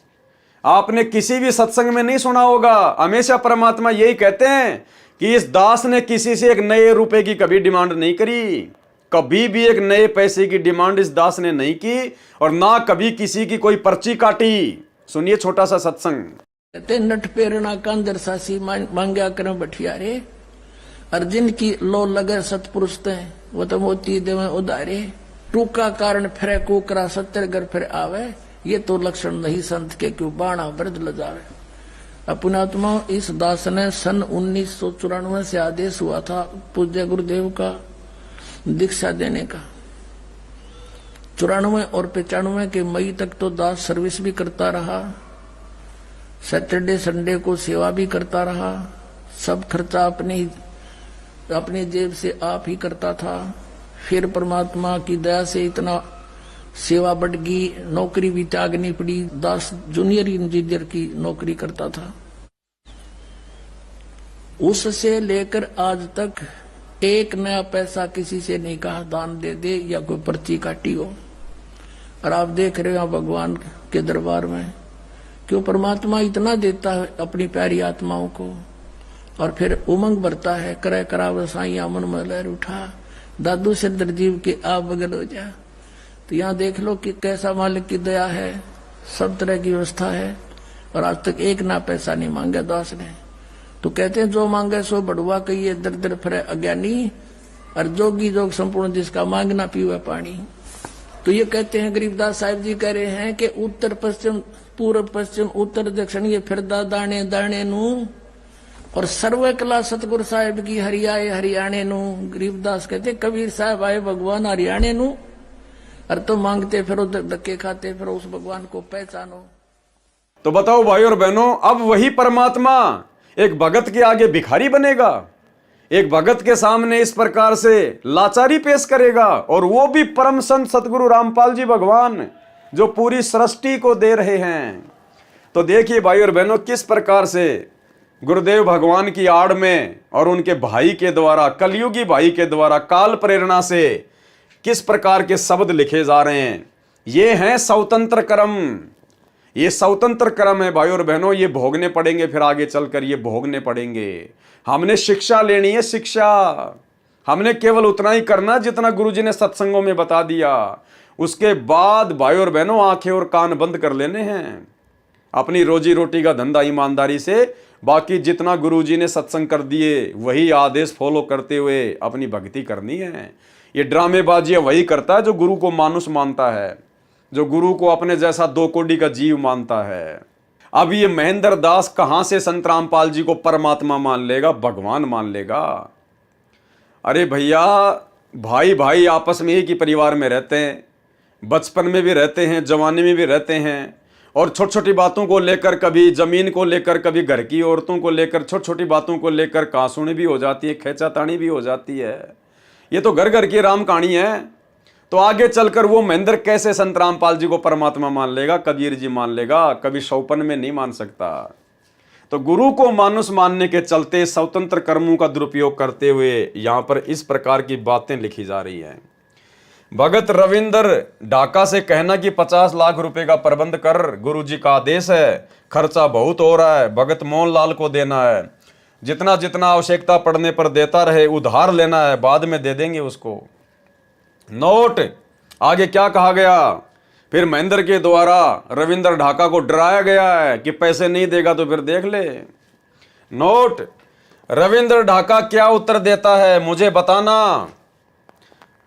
आपने किसी भी सत्संग में नहीं सुना होगा। हमेशा परमात्मा यही कहते हैं कि इस दास ने किसी से एक नए रुपए की कभी डिमांड नहीं करी। कभी भी एक नए पैसे की डिमांड इस दास ने नहीं की, और ना कभी किसी की कोई पर्ची काटी। सुनिए छोटा सा सत्संग। कहते नट पेरना कांदर सासी मांग्या कर बठियारे, अर्जुन की लो लगे सतपुरुष ते वो तो मोती देवे उदारे, टूका कारण फिरे कुकरा 70 घर फिर आवे, ये तो लक्षण नहीं संत के क्यों बाणा वृद्ध लजावे। अपनात्मा इस दास ने सन 1994 से आदेश हुआ था पूज्य गुरुदेव का दीक्षा देने का। 94 और 95 के मई तक तो दास सर्विस भी करता रहा, सैटरडे संडे को सेवा भी करता रहा, सब खर्चा अपनी जेब से आप ही करता था। फिर परमात्मा की दया से इतना सेवा बढ़ गई, नौकरी भी त्यागनी पड़ी। दास जूनियर इंजीनियर की नौकरी करता था। उससे लेकर आज तक एक नया पैसा किसी से नहीं कहा दान दे दे या कोई पर्ची काटी हो। और आप देख रहे हो भगवान के दरबार में क्यों परमात्मा इतना देता है अपनी प्यारी आत्माओं को। और फिर उमंग भरता है, करे कराव साइया मन में लहर उठा, दादू से दरजीव के आप बगल हो जा। तो यहाँ देख लो कि कैसा मालिक की दया है, सब तरह की व्यवस्था है, और आज तक एक ना पैसा नहीं मांगा दास ने। तो कहते हैं जो मांगे सो बड़ुआ कहिए, दर दर फिरे अज्ञानी, और जोगी जोग संपूर्ण जिसका मांगना पीवे पानी। तो ये कहते हैं गरीबदास साहिब जी कह रहे हैं कि उत्तर पश्चिम पूर्व पश्चिम उत्तर दक्षिण ये फिरदा दाने दाने नू, और सर्व कला सतगुरु साहिब की हरियाए हरियाणे नू। गरीबदास कहते कबीर साहब आए भगवान हरियाणे नू, और तो मांगते फिर उधर धक्के खाते फिर उस भगवान को पहचानो। तो बताओ भाई और बहनों, अब वही परमात्मा एक भगत के आगे भिखारी बनेगा, एक भगत के सामने इस प्रकार से लाचारी पेश करेगा, और वो भी परम संत सतगुरु रामपाल जी भगवान जो पूरी सृष्टि को दे रहे हैं। तो देखिए भाई और बहनों, किस प्रकार से गुरुदेव भगवान की आड़ में और उनके भाई के द्वारा, कलयुगी भाई के द्वारा काल प्रेरणा से किस प्रकार के शब्द लिखे जा रहे हैं। ये हैं स्वतंत्र कर्म, ये स्वतंत्र कर्म है भाई और बहनों, ये भोगने पड़ेंगे, फिर आगे चलकर ये भोगने पड़ेंगे। हमने शिक्षा लेनी है, शिक्षा हमने केवल उतना ही करना जितना गुरुजी ने सत्संगों में बता दिया। उसके बाद भाई और बहनों आंखें और कान बंद कर लेने हैं, अपनी रोजी रोटी का धंधा ईमानदारी से, बाकी जितना गुरुजी ने सत्संग कर दिए वही आदेश फॉलो करते हुए अपनी भक्ति करनी है। ये ड्रामेबाजी वही करता है जो गुरु को मानुष मानता है, जो गुरु को अपने जैसा दो कोड़ी का जीव मानता है। अब ये महेंद्र दास कहां से संत रामपाल जी को परमात्मा मान लेगा, भगवान मान लेगा। अरे भैया, भाई भाई आपस में एक ही परिवार में रहते हैं, बचपन में भी रहते हैं, जवानी में भी रहते हैं, और छोटी छोटी बातों को लेकर, कभी जमीन को लेकर, कभी घर की औरतों को लेकर, छोटी छोटी बातों को लेकर कासूनी भी हो जाती है, खेचातानी भी हो जाती है। ये तो घर घर की राम कहानी है। तो आगे चलकर वो महेंद्र कैसे संत रामपाल जी को परमात्मा मान लेगा, कबीर जी मान लेगा, कभी शौपन में नहीं मान सकता। तो गुरु को मानुष मानने के चलते स्वतंत्र कर्मों का दुरुपयोग करते हुए यहां पर इस प्रकार की बातें लिखी जा रही हैं। भगत रविंद्र ढाका से कहना कि 50 लाख रुपए का प्रबंध कर, गुरुजी का आदेश है, खर्चा बहुत हो रहा है, भगत मोहनलाल को देना है, जितना जितना आवश्यकता पड़ने पर देता रहे, उधार लेना है, बाद में दे देंगे उसको। नोट आगे क्या कहा गया, फिर महेंद्र के द्वारा रविंद्र ढाका को डराया गया है कि पैसे नहीं देगा तो फिर देख ले। नोट, रविंद्र ढाका क्या उत्तर देता है मुझे बताना।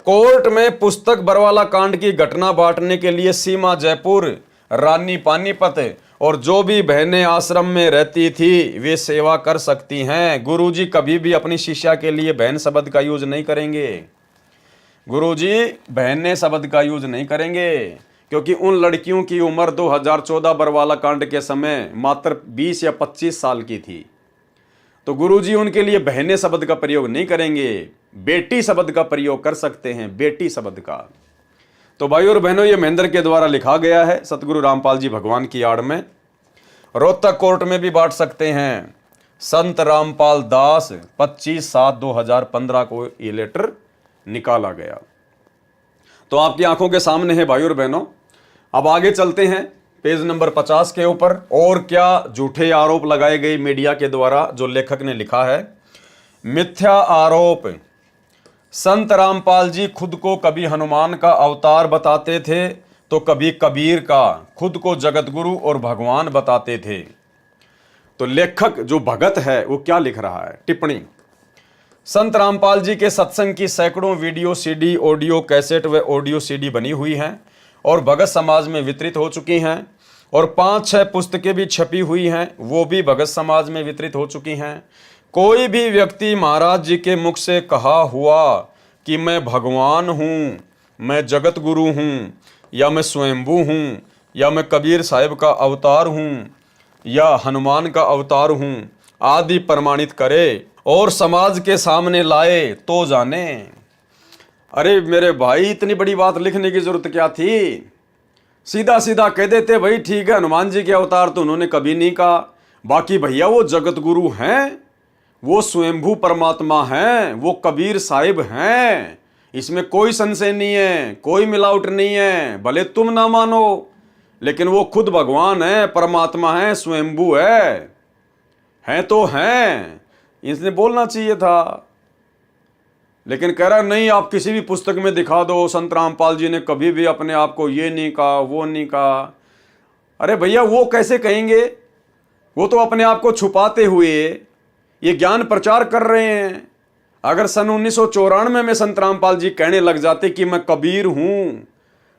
कोर्ट में पुस्तक बरवाला कांड की घटना बांटने के लिए सीमा जयपुर, रानी पानीपत और जो भी बहनें आश्रम में रहती थी वे सेवा कर सकती हैं। गुरुजी कभी भी अपनी शिष्या के लिए बहन शब्द का यूज नहीं करेंगे। गुरुजी बहने शब्द का यूज नहीं करेंगे, क्योंकि उन लड़कियों की उम्र 2014 बरवाला कांड के समय मात्र 20 या 25 साल की थी। तो गुरुजी उनके लिए बहने शब्द का प्रयोग नहीं करेंगे, बेटी शब्द का प्रयोग कर सकते हैं, बेटी शब्द का। तो भाई और बहनों, ये महेंद्र के द्वारा लिखा गया है सतगुरु रामपाल जी भगवान की आड़ में। रोहतक कोर्ट में भी बांट सकते हैं। संत रामपाल दास 25/7/2015 को ये लेटर निकाला गया। तो आपकी आंखों के सामने है भाई और बहनों। अब आगे चलते हैं पेज नंबर 50 के ऊपर। और क्या झूठे आरोप लगाए गए मीडिया के द्वारा, जो लेखक ने लिखा है। मिथ्या आरोप। संत रामपाल जी खुद को कभी हनुमान का अवतार बताते थे तो कभी कबीर का, खुद को जगत गुरु और भगवान बताते थे। तो लेखक जो भगत है वो क्या लिख रहा है, टिप्पणी। संत रामपाल जी के सत्संग की सैकड़ों वीडियो सीडी, ऑडियो कैसेट व ऑडियो सीडी बनी हुई हैं और भगत समाज में वितरित हो चुकी हैं, और 5-6 पुस्तकें भी छपी हुई हैं, वो भी भगत समाज में वितरित हो चुकी हैं। कोई भी व्यक्ति महाराज जी के मुख से कहा हुआ कि मैं भगवान हूँ, मैं जगत गुरु हूँ, या मैं स्वयंभू हूँ, या मैं कबीर साहिब का अवतार हूँ, या हनुमान का अवतार हूँ आदि प्रमाणित करे और समाज के सामने लाए तो जाने। अरे मेरे भाई, इतनी बड़ी बात लिखने की जरूरत क्या थी। सीधा सीधा कह देते भाई ठीक है, हनुमान जी के अवतार तो उन्होंने कभी नहीं कहा, बाकी भैया वो जगत गुरु हैं, वो स्वयंभू परमात्मा हैं, वो कबीर साहिब हैं, इसमें कोई संशय नहीं है, कोई मिलावट नहीं है। भले तुम ना मानो, लेकिन वो खुद भगवान है, परमात्मा है, स्वयंभू है तो हैं। इसने बोलना चाहिए था। लेकिन कह रहा नहीं, आप किसी भी पुस्तक में दिखा दो संत रामपाल जी ने कभी भी अपने आप को ये नहीं कहा, वो नहीं कहा। अरे भैया, वो कैसे कहेंगे? वो तो अपने आप को छुपाते हुए ये ज्ञान प्रचार कर रहे हैं। अगर सन 1994 में संत रामपाल जी कहने लग जाते कि मैं कबीर हूं,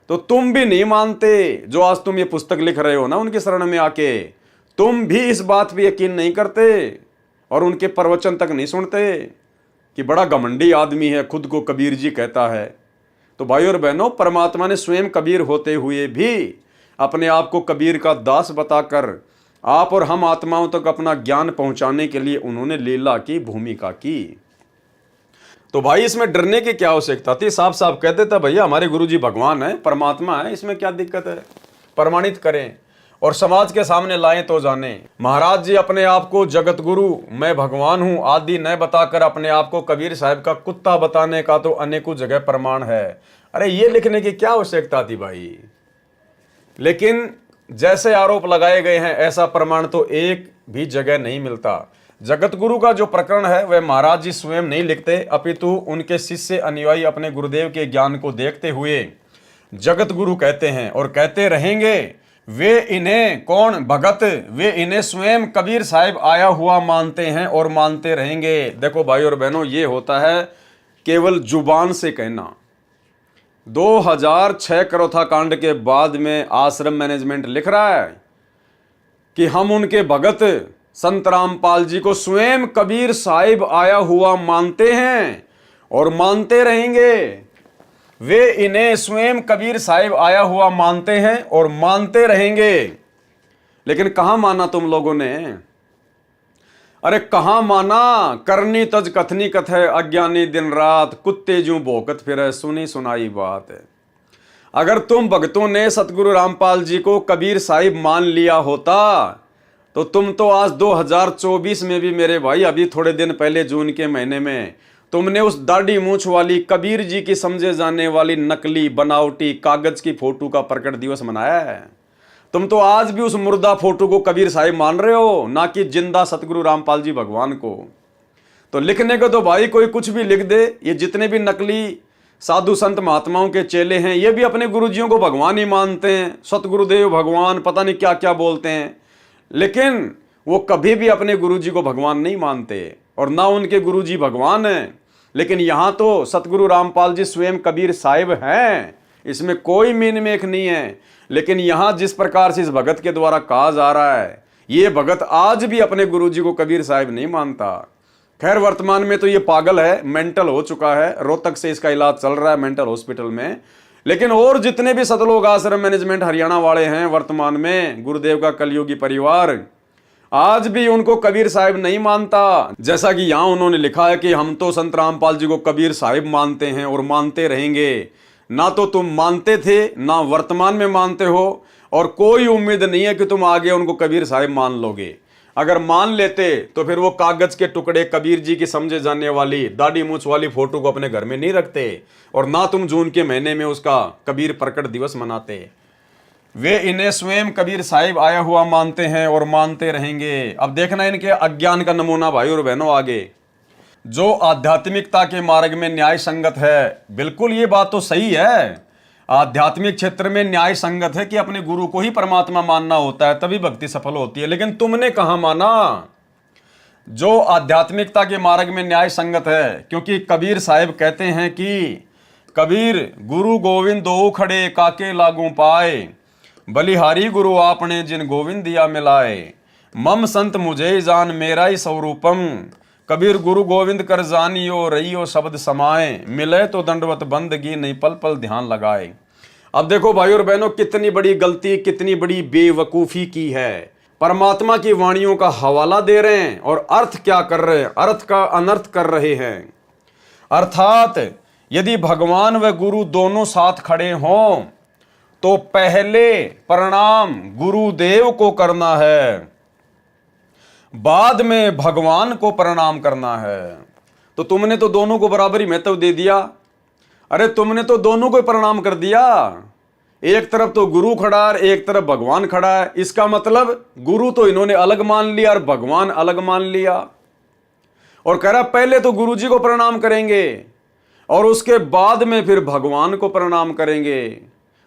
तो तुम भी नहीं मानते। जो आज तुम ये पुस्तक लिख रहे हो ना उनकी शरण में आके, तुम भी इस बात पे यकीन नहीं करते और उनके प्रवचन तक नहीं सुनते कि बड़ा घमंडी आदमी है, खुद को कबीर जी कहता है। तो भाई और बहनों, परमात्मा ने स्वयं कबीर होते हुए भी अपने आप को कबीर का दास बताकर आप और हम आत्माओं तक अपना ज्ञान पहुंचाने के लिए उन्होंने लीला की भूमिका की। तो भाई, इसमें डरने की क्या आवश्यकता थी? साफ साफ कह देता भैया हमारे गुरुजी भगवान है, परमात्मा है, इसमें क्या दिक्कत है? प्रमाणित करें और समाज के सामने लाएं तो जाने। महाराज जी अपने आप को जगत गुरु, मैं भगवान हूं आदि न बताकर अपने आप को कबीर साहब का कुत्ता बताने का तो अनेकों जगह प्रमाण है। अरे ये लिखने की क्या आवश्यकता थी भाई? लेकिन जैसे आरोप लगाए गए हैं ऐसा प्रमाण तो एक भी जगह नहीं मिलता। जगत गुरु का जो प्रकरण है वह महाराज जी स्वयं नहीं लिखते, अपितु उनके शिष्य अनुयायी अपने गुरुदेव के ज्ञान को देखते हुए जगत गुरु कहते हैं और कहते रहेंगे। वे इन्हें कौन भगत, वे इन्हें स्वयं कबीर साहिब आया हुआ मानते हैं और मानते रहेंगे। देखो भाई और बहनों, ये होता है केवल जुबान से कहना। 2006 करोथा कांड के बाद में आश्रम मैनेजमेंट लिख रहा है कि हम उनके भगत संत रामपाल जी को स्वयं कबीर साहिब आया हुआ मानते हैं और मानते रहेंगे। वे इन्हें स्वयं कबीर साहिब आया हुआ मानते हैं और मानते रहेंगे। लेकिन कहां माना तुम लोगों ने? अरे कहां माना? करनी तज कथनी कथ है, अज्ञानी दिन रात, कुत्ते जूं भौंकत फिरे, सुनी सुनाई बात है। अगर तुम भक्तों ने सतगुरु रामपाल जी को कबीर साहिब मान लिया होता तो तुम तो आज 2024 में भी मेरे भाई, अभी थोड़े दिन पहले जून के महीने में तुमने उस दाढ़ी मूंछ वाली कबीर जी की समझे जाने वाली नकली बनावटी कागज की फोटो का प्रकट दिवस मनाया है। तुम तो आज भी उस मुर्दा फोटो को कबीर साहिब मान रहे हो, ना कि जिंदा सतगुरु रामपाल जी भगवान को। तो लिखने को तो भाई कोई कुछ भी लिख दे। ये जितने भी नकली साधु संत महात्माओं के चेले हैं ये भी अपने गुरुजियों को भगवान ही मानते हैं, सतगुरुदेव भगवान, पता नहीं क्या क्या बोलते हैं, लेकिन वो कभी भी अपने गुरुजी को भगवान नहीं मानते और ना उनके गुरुजी भगवान हैं। लेकिन यहाँ तो सतगुरु रामपाल जी स्वयं कबीर साहिब हैं, इसमें कोई मीन मेख नहीं है। लेकिन यहाँ जिस प्रकार से इस भगत के द्वारा कहा जा रहा है, ये भगत आज भी अपने गुरुजी को कबीर साहिब नहीं मानता। खैर, वर्तमान में तो ये पागल है, मेंटल हो चुका है, रोहतक से इसका इलाज चल रहा है मेंटल हॉस्पिटल में। लेकिन और जितने भी सतलोक आश्रम मैनेजमेंट हरियाणा वाले हैं वर्तमान में, गुरुदेव का कलयुगी परिवार, आज भी उनको कबीर साहिब नहीं मानता। जैसा कि यहां उन्होंने लिखा है कि हम तो संत रामपाल जी को कबीर साहिब मानते हैं और मानते रहेंगे। ना तो तुम मानते थे, ना वर्तमान में मानते हो, और कोई उम्मीद नहीं है कि तुम आगे उनको कबीर साहिब मान लोगे। अगर मान लेते तो फिर वो कागज के टुकड़े कबीर जी की समझे जाने वाली दाढ़ी मूंछ वाली फोटो को अपने घर में नहीं रखते और ना तुम जून के महीने में उसका कबीर प्रकट दिवस मनाते। वे इन्हें स्वयं कबीर साहिब आया हुआ मानते हैं और मानते रहेंगे। अब देखना इनके अज्ञान का नमूना भाई और बहनों आगे। जो आध्यात्मिकता के मार्ग में न्याय संगत है, बिल्कुल ये बात तो सही है, आध्यात्मिक क्षेत्र में न्याय संगत है कि अपने गुरु को ही परमात्मा मानना होता है, तभी भक्ति सफल होती है। लेकिन तुमने कहां माना? जो आध्यात्मिकता के मार्ग में न्याय संगत है, क्योंकि कबीर साहिब कहते हैं कि कबीर गुरु गोविंद दो खड़े काके लागू पाए, बलिहारी गुरु आपने जिन गोविंद दिया मिलाए, मम संत मुझे जान मेरा ही स्वरूपम, कबीर गुरु गोविंद कर जानियो रहियो शब्द समाए, मिले तो दंडवत बंदगी नहीं पल पल ध्यान लगाए। अब देखो भाई और बहनों, कितनी बड़ी गलती, कितनी बड़ी बेवकूफी की है। परमात्मा की वाणियों का हवाला दे रहे हैं और अर्थ क्या कर रहे हैं? अर्थ का अनर्थ कर रहे हैं। अर्थात यदि भगवान व गुरु दोनों साथ खड़े हों तो पहले प्रणाम गुरुदेव को करना है, बाद में भगवान को प्रणाम करना है। तो तुमने तो दोनों को बराबर ही महत्व दे दिया। अरे तुमने तो दोनों को प्रणाम कर दिया। एक तरफ तो गुरु खड़ा है, एक तरफ भगवान खड़ा है। इसका मतलब गुरु तो इन्होंने अलग मान लिया और भगवान अलग मान लिया। और कह रहा पहले तो गुरु जी को प्रणाम करेंगे और उसके बाद में फिर भगवान को प्रणाम करेंगे।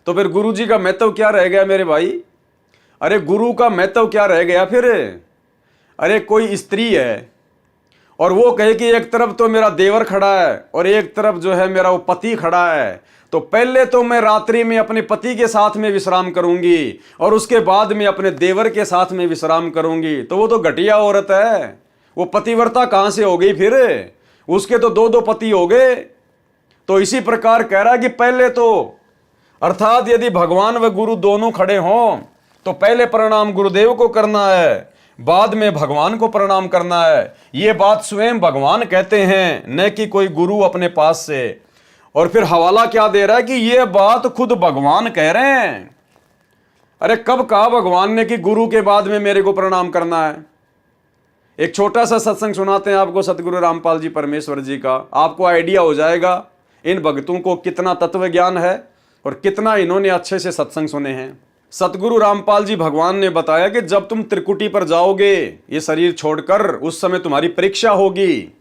तो फिर गुरु जी का महत्व क्या रह गया मेरे भाई? अरे गुरु का महत्व क्या रह गया फिर? अरे कोई स्त्री है और वो कहे कि एक तरफ तो मेरा देवर खड़ा है और एक तरफ जो है मेरा वो पति खड़ा है, तो पहले तो मैं रात्रि में अपने पति के साथ में विश्राम करूंगी और उसके बाद में अपने देवर के साथ में विश्राम करूंगी। तो वो तो घटिया औरत है, वो पतिव्रता कहां से हो गई फिर? उसके तो दो दो पति हो गए। तो इसी प्रकार कह रहा है कि पहले तो, अर्थात यदि भगवान व गुरु दोनों खड़े हों तो पहले प्रणाम गुरुदेव को करना है, बाद में भगवान को प्रणाम करना है। ये बात स्वयं भगवान कहते हैं, न कि कोई गुरु अपने पास से। और फिर हवाला क्या दे रहा है कि ये बात खुद भगवान कह रहे हैं। अरे कब कहा भगवान ने कि गुरु के बाद में मेरे को प्रणाम करना है? एक छोटा सा सत्संग सुनाते हैं आपको सतगुरु रामपाल जी परमेश्वर जी का, आपको आइडिया हो जाएगा इन भक्तों को कितना तत्व ज्ञान है और कितना इन्होंने अच्छे से सत्संग सुने हैं। सतगुरु रामपाल जी भगवान ने बताया कि जब तुम त्रिकुटी पर जाओगे ये शरीर छोड़कर, उस समय तुम्हारी परीक्षा होगी।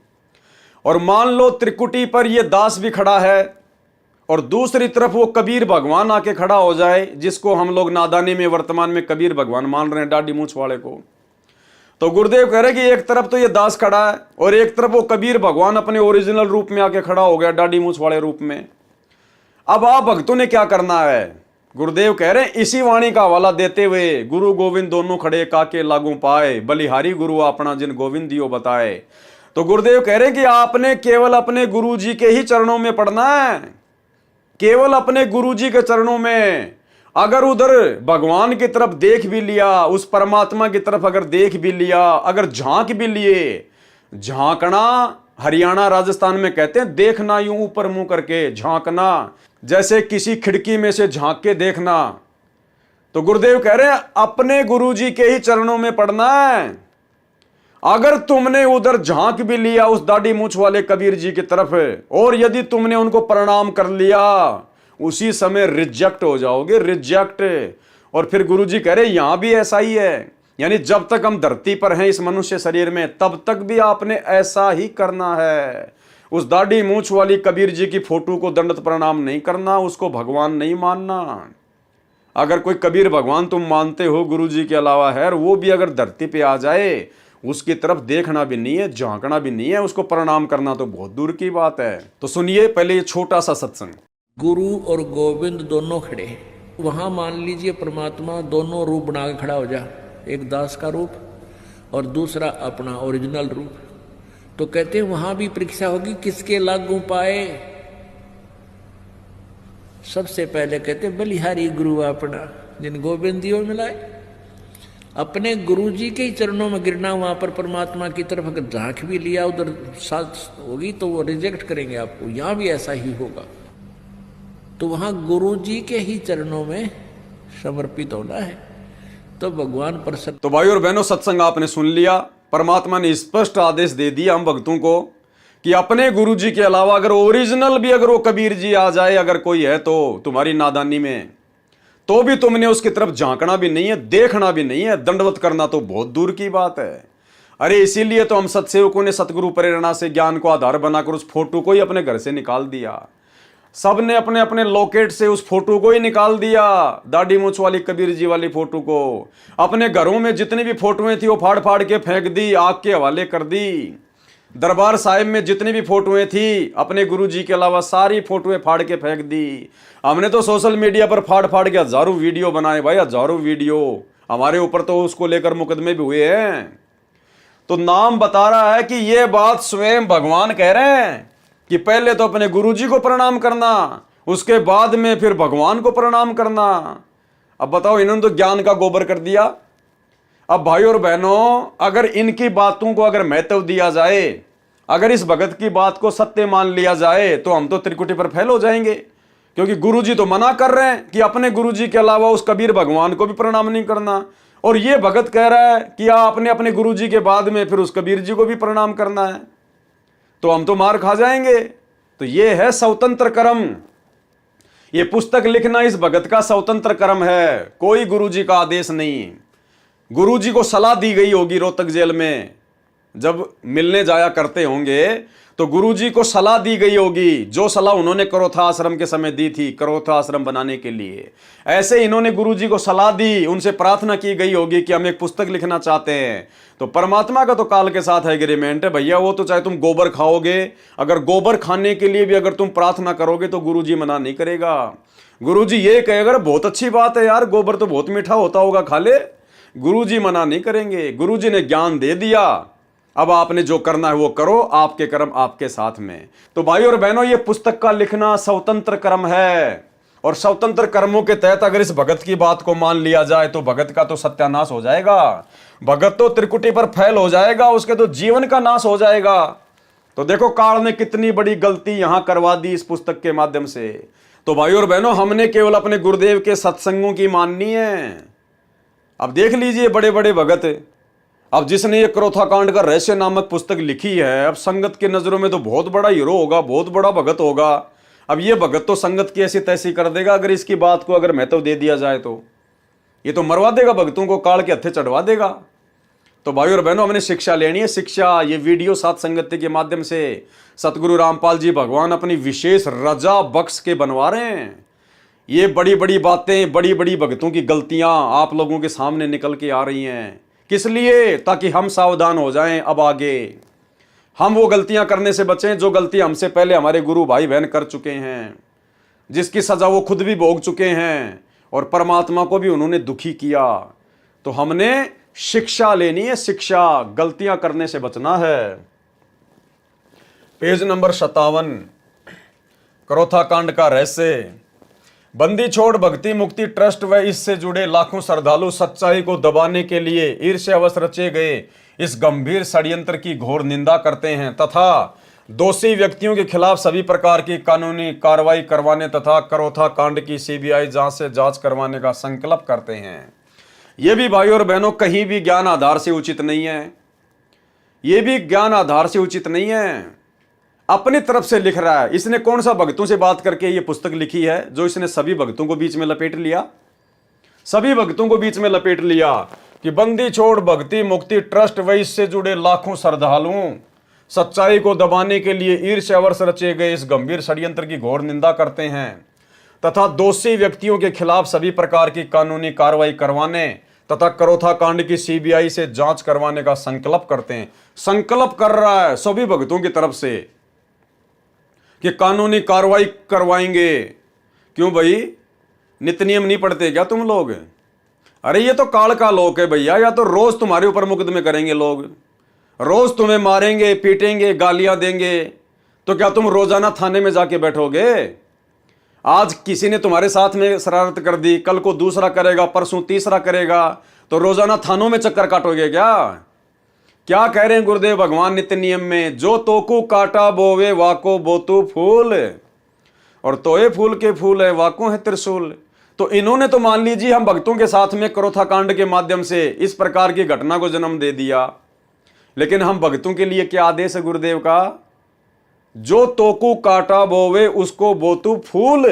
और मान लो त्रिकुटी पर ये दास भी खड़ा है और दूसरी तरफ वो कबीर भगवान आके खड़ा हो जाए, जिसको हम लोग नादानी में वर्तमान में कबीर भगवान मान रहे हैं, दाढ़ी मूंछ वाले को। तो गुरुदेव कह रहे कि एक तरफ तो ये दास खड़ा है और एक तरफ वो कबीर भगवान अपने ओरिजिनल रूप में आके खड़ा हो गया, दाढ़ी मूंछ वाले रूप में। अब आप भक्तों ने क्या करना है? गुरुदेव कह रहे हैं इसी वाणी का हवाला देते हुए, गुरु गोविंद दोनों खड़े काके लागू पाए, बलिहारी गुरु अपना जिन गोविंद दियो बताए। तो गुरुदेव कह रहे हैं कि आपने केवल अपने गुरु जी के ही चरणों में पड़ना है, केवल अपने गुरु जी के चरणों में। अगर उधर भगवान की तरफ देख भी लिया, उस परमात्मा की तरफ अगर देख भी लिया, अगर झांक भी लिए, झांकना हरियाणा राजस्थान में कहते हैं देखना, यूं ऊपर मुंह करके झांकना, जैसे किसी खिड़की में से झांक के देखना। तो गुरुदेव कह रहे हैं अपने गुरुजी के ही चरणों में पड़ना है। अगर तुमने उधर झांक भी लिया उस दाढ़ी मूंछ वाले कबीर जी की तरफ, और यदि तुमने उनको प्रणाम कर लिया, उसी समय रिजेक्ट हो जाओगे, रिजेक्ट। और फिर गुरुजी कह रहे यहां भी ऐसा ही है, यानी जब तक हम धरती पर हैं इस मनुष्य शरीर में, तब तक भी आपने ऐसा ही करना है। उस दाढ़ी मूंछ वाली कबीर जी की फोटो को दंडवत प्रणाम नहीं करना, उसको भगवान नहीं मानना। अगर कोई कबीर भगवान तुम मानते हो गुरु जी के अलावा है, और वो भी अगर धरती पे आ जाए, उसकी तरफ देखना भी नहीं है, झांकना भी नहीं है, उसको प्रणाम करना तो बहुत दूर की बात है। तो सुनिए पहले ये छोटा सा सत्संग। गुरु और गोविंद दोनों खड़े, वहां मान लीजिए परमात्मा दोनों रूप बना के खड़ा हो जा, एक दास का रूप और दूसरा अपना ओरिजिनल रूप। तो कहते हैं वहां भी परीक्षा होगी, किसके लागू पाए? सबसे पहले कहते बलिहारी गुरु अपना जिन गोविंद दियो मिलाए। अपने गुरु जी के ही चरणों में गिरना, वहां पर परमात्मा की तरफ अगर झांक भी लिया उधर साथ होगी तो वो रिजेक्ट करेंगे आपको। यहां भी ऐसा ही होगा। तो वहां गुरु जी के ही चरणों में समर्पित होना है, तो भगवान प्रसन्न। तो भाई और बहनों, सत्संग आपने सुन लिया। परमात्मा ने स्पष्ट आदेश दे दिया हम भक्तों को कि अपने गुरु जी के अलावा अगर ओरिजिनल भी अगर वो कबीर जी आ जाए, अगर कोई है तो तुम्हारी नादानी में, तो भी तुमने उसकी तरफ झांकना भी नहीं है, देखना भी नहीं है, दंडवत करना तो बहुत दूर की बात है। अरे इसीलिए तो हम सत्सेवकों ने सतगुरु प्रेरणा से ज्ञान को आधार बनाकर उस फोटो को ही अपने घर से निकाल दिया। सब ने अपने अपने लॉकेट से उस फोटो को ही निकाल दिया, दाढ़ी मूंछ वाली कबीर जी वाली फोटो को। अपने घरों में जितनी भी फोटोएं थी वो फाड़ फाड़ के फेंक दी, आग के हवाले कर दी। दरबार साहिब में जितनी भी फोटोएं थी अपने गुरु जी के अलावा सारी फोटोएं फाड़ के फेंक दी। हमने तो सोशल मीडिया पर फाड़ फाड़ के हजारों वीडियो बनाए भाई, हजारों वीडियो। हमारे ऊपर तो उसको लेकर मुकदमे भी हुए हैं। तो नाम बता रहा है कि ये बात स्वयं भगवान कह रहे हैं कि पहले तो अपने गुरु जी को प्रणाम करना, उसके बाद में फिर भगवान को प्रणाम करना। अब बताओ, इन्होंने तो ज्ञान का गोबर कर दिया। अब भाई और बहनों, अगर इनकी बातों को अगर महत्व दिया जाए, अगर इस भगत की बात को सत्य मान लिया जाए, तो हम तो त्रिकुटी पर फेल हो जाएंगे। क्योंकि गुरुजी तो मना कर रहे हैं कि अपने गुरुजी के अलावा उस कबीर भगवान को भी प्रणाम नहीं करना, और ये भगत कह रहा है कि आपने अपने गुरुजी के बाद में फिर उस कबीर जी को भी प्रणाम करना है। तो हम तो मार खा जाएंगे। तो ये है स्वतंत्र कर्म। ये पुस्तक लिखना इस भगत का स्वतंत्र कर्म है, कोई गुरुजी का आदेश नहीं। गुरुजी को सलाह दी गई होगी रोहतक जेल में जब मिलने जाया करते होंगे तो गुरुजी को सलाह दी गई होगी, जो सलाह उन्होंने करोथा आश्रम के समय दी थी करोथा आश्रम बनाने के लिए, ऐसे इन्होंने गुरुजी को सलाह दी, उनसे प्रार्थना की गई होगी कि हम एक पुस्तक लिखना चाहते हैं। तो परमात्मा का तो काल के साथ एग्रीमेंट है भैया, वो तो चाहे तुम गोबर खाओगे, अगर गोबर खाने के लिए भी अगर तुम प्रार्थना करोगे तो गुरुजी मना नहीं करेगा। गुरुजी ये कहे अगर बहुत अच्छी बात है यार, गोबर तो बहुत मीठा होता होगा, खा ले, गुरुजी मना नहीं करेंगे। गुरुजी ने ज्ञान दे दिया, अब आपने जो करना है वो करो, आपके कर्म आपके साथ में। तो भाई और बहनों, ये पुस्तक का लिखना स्वतंत्र कर्म है, और स्वतंत्र कर्मों के तहत अगर इस भगत की बात को मान लिया जाए तो भगत का तो सत्यानाश हो जाएगा, भगत तो त्रिकुटी पर फैल हो जाएगा, उसके तो जीवन का नाश हो जाएगा। तो देखो काल ने कितनी बड़ी गलती यहां करवा दी इस पुस्तक के माध्यम से। तो भाई और बहनों, हमने केवल अपने गुरुदेव के सत्संगों की माननी है। अब देख लीजिए बड़े बड़े भगत, अब जिसने ये करोथा कांड का रहस्य नामक पुस्तक लिखी है, अब संगत की नजरों में तो बहुत बड़ा हीरो होगा, बहुत बड़ा भगत होगा। अब ये भगत तो संगत की ऐसी तैसी कर देगा, अगर इसकी बात को अगर महत्व दे दिया जाए तो ये तो मरवा देगा भक्तों को, काल के हत्थे चढ़वा देगा। तो भाई और बहनों, हमने शिक्षा लेनी है, शिक्षा। ये वीडियो सात संगति के माध्यम से सतगुरु रामपाल जी भगवान अपनी विशेष रजा बख्श के बनवा रहे हैं। ये बड़ी बड़ी बातें, बड़ी बड़ी भक्तों की गलतियां आप लोगों के सामने निकल के आ रही हैं। किस लिए? ताकि हम सावधान हो जाएं, अब आगे हम वो गलतियां करने से बचें जो गलती हमसे पहले हमारे गुरु भाई बहन कर चुके हैं, जिसकी सजा वो खुद भी भोग चुके हैं और परमात्मा को भी उन्होंने दुखी किया। तो हमने शिक्षा लेनी है, शिक्षा, गलतियां करने से बचना है। पेज नंबर 57, करोथा कांड का रहस्य। बंदी छोड़ भक्ति मुक्ति ट्रस्ट व इससे जुड़े लाखों श्रद्धालु सच्चाई को दबाने के लिए ईर्ष्यावश रचे गए इस गंभीर षड्यंत्र की घोर निंदा करते हैं तथा दोषी व्यक्तियों के खिलाफ सभी प्रकार की कानूनी कार्रवाई करवाने तथा करोथा कांड की सीबीआई जांच से जांच करवाने का संकल्प करते हैं। ये भी भाई और बहनों कहीं भी ज्ञान आधार से उचित नहीं है, ये भी ज्ञान आधार से उचित नहीं है, अपनी तरफ से लिख रहा है। इसने कौन सा भक्तों से बात करके ये पुस्तक लिखी है जो इसने सभी भक्तों को बीच में लपेट लिया, सभी भक्तों को बीच में लपेट लिया कि बंदी छोड़ भक्ति मुक्ति ट्रस्ट व इससे जुड़े लाखों श्रद्धालुओं सच्चाई को दबाने के लिए ईर्ष्यावश रचे गए इस गंभीर षड्यंत्र की घोर निंदा करते हैं तथा दोषी व्यक्तियों के खिलाफ सभी प्रकार की कानूनी कार्रवाई करवाने तथा करोथा कांड की सीबीआई से जांच करवाने का संकल्प करते हैं। संकल्प कर रहा है सभी भक्तों की तरफ से कि कानूनी कार्रवाई करवाएंगे। क्यों भाई, नित्य नियम नहीं पढ़ते क्या तुम लोग? अरे ये तो काल का लोक है भैया, या तो रोज तुम्हारे ऊपर मुकदमे करेंगे लोग, रोज तुम्हें मारेंगे पीटेंगे गालियां देंगे, तो क्या तुम रोजाना थाने में जाके बैठोगे? आज किसी ने तुम्हारे साथ में शरारत कर दी, कल को दूसरा करेगा, परसों तीसरा करेगा, तो रोजाना थानों में चक्कर काटोगे क्या? क्या कह रहे हैं गुरुदेव भगवान नित्य नियम में? जो तोकू काटा बोवे वाको बोतु फूल, और तोए फूल के फूल है वाको है त्रिशूल। तो इन्होंने तो मान लीजिए हम भक्तों के साथ में करोथा कांड के माध्यम से इस प्रकार की घटना को जन्म दे दिया, लेकिन हम भक्तों के लिए क्या आदेश है गुरुदेव का? जो तोकू काटा बोवे उसको बोतु फूल।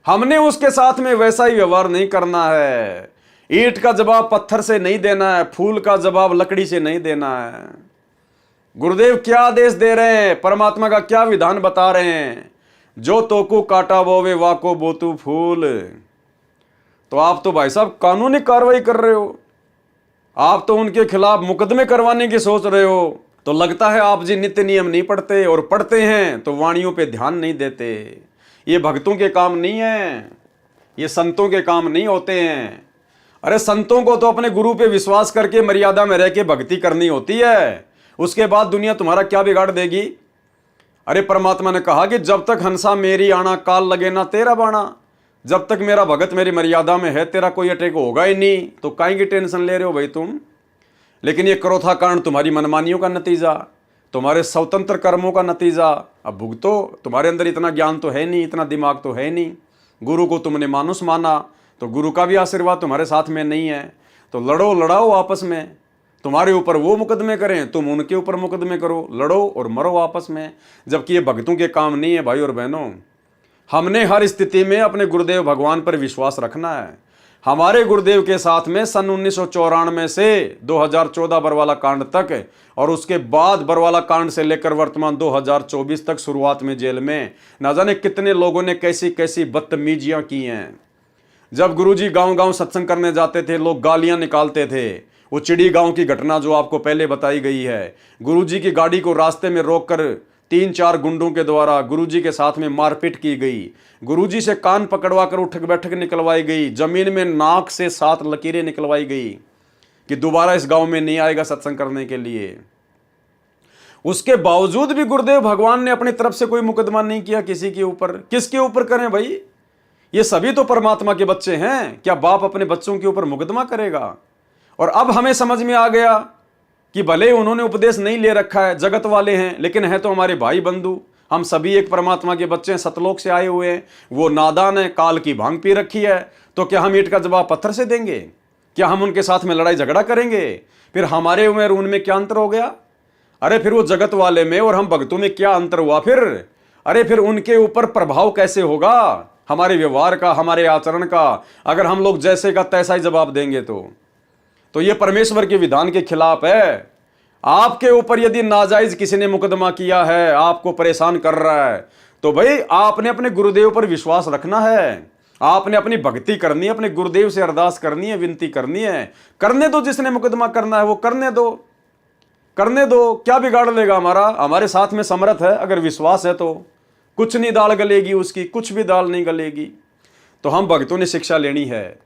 हमने उसके साथ में वैसा ही व्यवहार नहीं करना है। ईंट का जवाब पत्थर से नहीं देना है, फूल का जवाब लकड़ी से नहीं देना है। गुरुदेव क्या आदेश दे रहे हैं, परमात्मा का क्या विधान बता रहे हैं? जो तोकू काटा बोवे वाको बोतु फूल। तो आप तो भाई साहब कानूनी कार्रवाई कर रहे हो, आप तो उनके खिलाफ मुकदमे करवाने की सोच रहे हो। तो लगता है आप जी नित्य नियम नहीं पढ़ते, और पढ़ते हैं तो वाणियों पे ध्यान नहीं देते। ये भक्तों के काम नहीं है, ये संतों के काम नहीं होते हैं। अरे संतों को तो अपने गुरु पे विश्वास करके मर्यादा में रह के भक्ति करनी होती है, उसके बाद दुनिया तुम्हारा क्या बिगाड़ देगी? अरे परमात्मा ने कहा कि जब तक हंसा मेरी आना काल लगे ना तेरा बाणा। जब तक मेरा भगत मेरी मर्यादा में है तेरा कोई अटैक होगा ही नहीं, तो काहे की टेंशन ले रहे हो भाई तुम? लेकिन ये करोथा कांड तुम्हारी मनमानियों का नतीजा, तुम्हारे स्वतंत्र कर्मों का नतीजा। अब भुगतो, तुम्हारे अंदर इतना ज्ञान तो है नहीं, इतना दिमाग तो है नहीं। गुरु को तुमने मानुष माना, तो गुरु का भी आशीर्वाद तुम्हारे साथ में नहीं है। तो लड़ो लड़ाओ आपस में, तुम्हारे ऊपर वो मुकदमे करें, तुम उनके ऊपर मुकदमे करो, लड़ो और मरो आपस में। जबकि ये भक्तों के काम नहीं है भाई और बहनों। हमने हर स्थिति में अपने गुरुदेव भगवान पर विश्वास रखना है, हमारे गुरुदेव के साथ में सन 1994 से 2014 बरवाला कांड तक और उसके बाद बरवाला कांड से लेकर वर्तमान 2024 तक शुरुआत में जेल में ना जाने कितने लोगों ने कैसी कैसी बदतमीजियां की हैं। जब गुरुजी गांव-गांव सत्संग करने जाते थे, लोग गालियां निकालते थे। वो चिड़ी गांव की घटना जो आपको पहले बताई गई है, गुरुजी की गाड़ी को रास्ते में रोककर 3-4 गुंडों के द्वारा गुरुजी के साथ में मारपीट की गई। गुरुजी से कान पकड़वा कर उठक बैठक निकलवाई गई। जमीन में नाक से 7 लकीरें निकलवाई गई कि दोबारा इस गांव में नहीं आएगा सत्संग करने के लिए। उसके बावजूद भी गुरुदेव भगवान ने अपनी तरफ से कोई मुकदमा नहीं किया किसी के ऊपर। किसके ऊपर करें भाई? ये सभी तो परमात्मा के बच्चे हैं। क्या बाप अपने बच्चों के ऊपर मुकदमा करेगा? और अब हमें समझ में आ गया कि भले उन्होंने उपदेश नहीं ले रखा है, जगत वाले हैं, लेकिन है तो हमारे भाई बंधु। हम सभी एक परमात्मा के बच्चे हैं, सतलोक से आए हुए हैं। वो नादान है, काल की भांग पी रखी है, तो क्या हम ईंट का जवाब पत्थर से देंगे? क्या हम उनके साथ में लड़ाई झगड़ा करेंगे? फिर हमारे में और उनमें क्या अंतर हो गया? अरे फिर वो जगत वाले में और हम भक्तों में क्या अंतर हुआ फिर? अरे फिर उनके ऊपर प्रभाव कैसे होगा हमारे व्यवहार का, हमारे आचरण का, अगर हम लोग जैसे का तैसा ही जवाब देंगे तो ये परमेश्वर के विधान के खिलाफ है। आपके ऊपर यदि नाजायज किसी ने मुकदमा किया है, आपको परेशान कर रहा है, तो भाई आपने अपने गुरुदेव पर विश्वास रखना है। आपने अपनी भक्ति करनी है, अपने गुरुदेव से अरदास करनी है, विनती करनी है। करने दो, जिसने मुकदमा करना है वो करने दो, करने दो। क्या बिगाड़ लेगा हमारा? हमारे साथ में समर्थ है, अगर विश्वास है तो कुछ नहीं दाल गलेगी उसकी, कुछ भी दाल नहीं गलेगी। तो हम भक्तों ने शिक्षा लेनी है।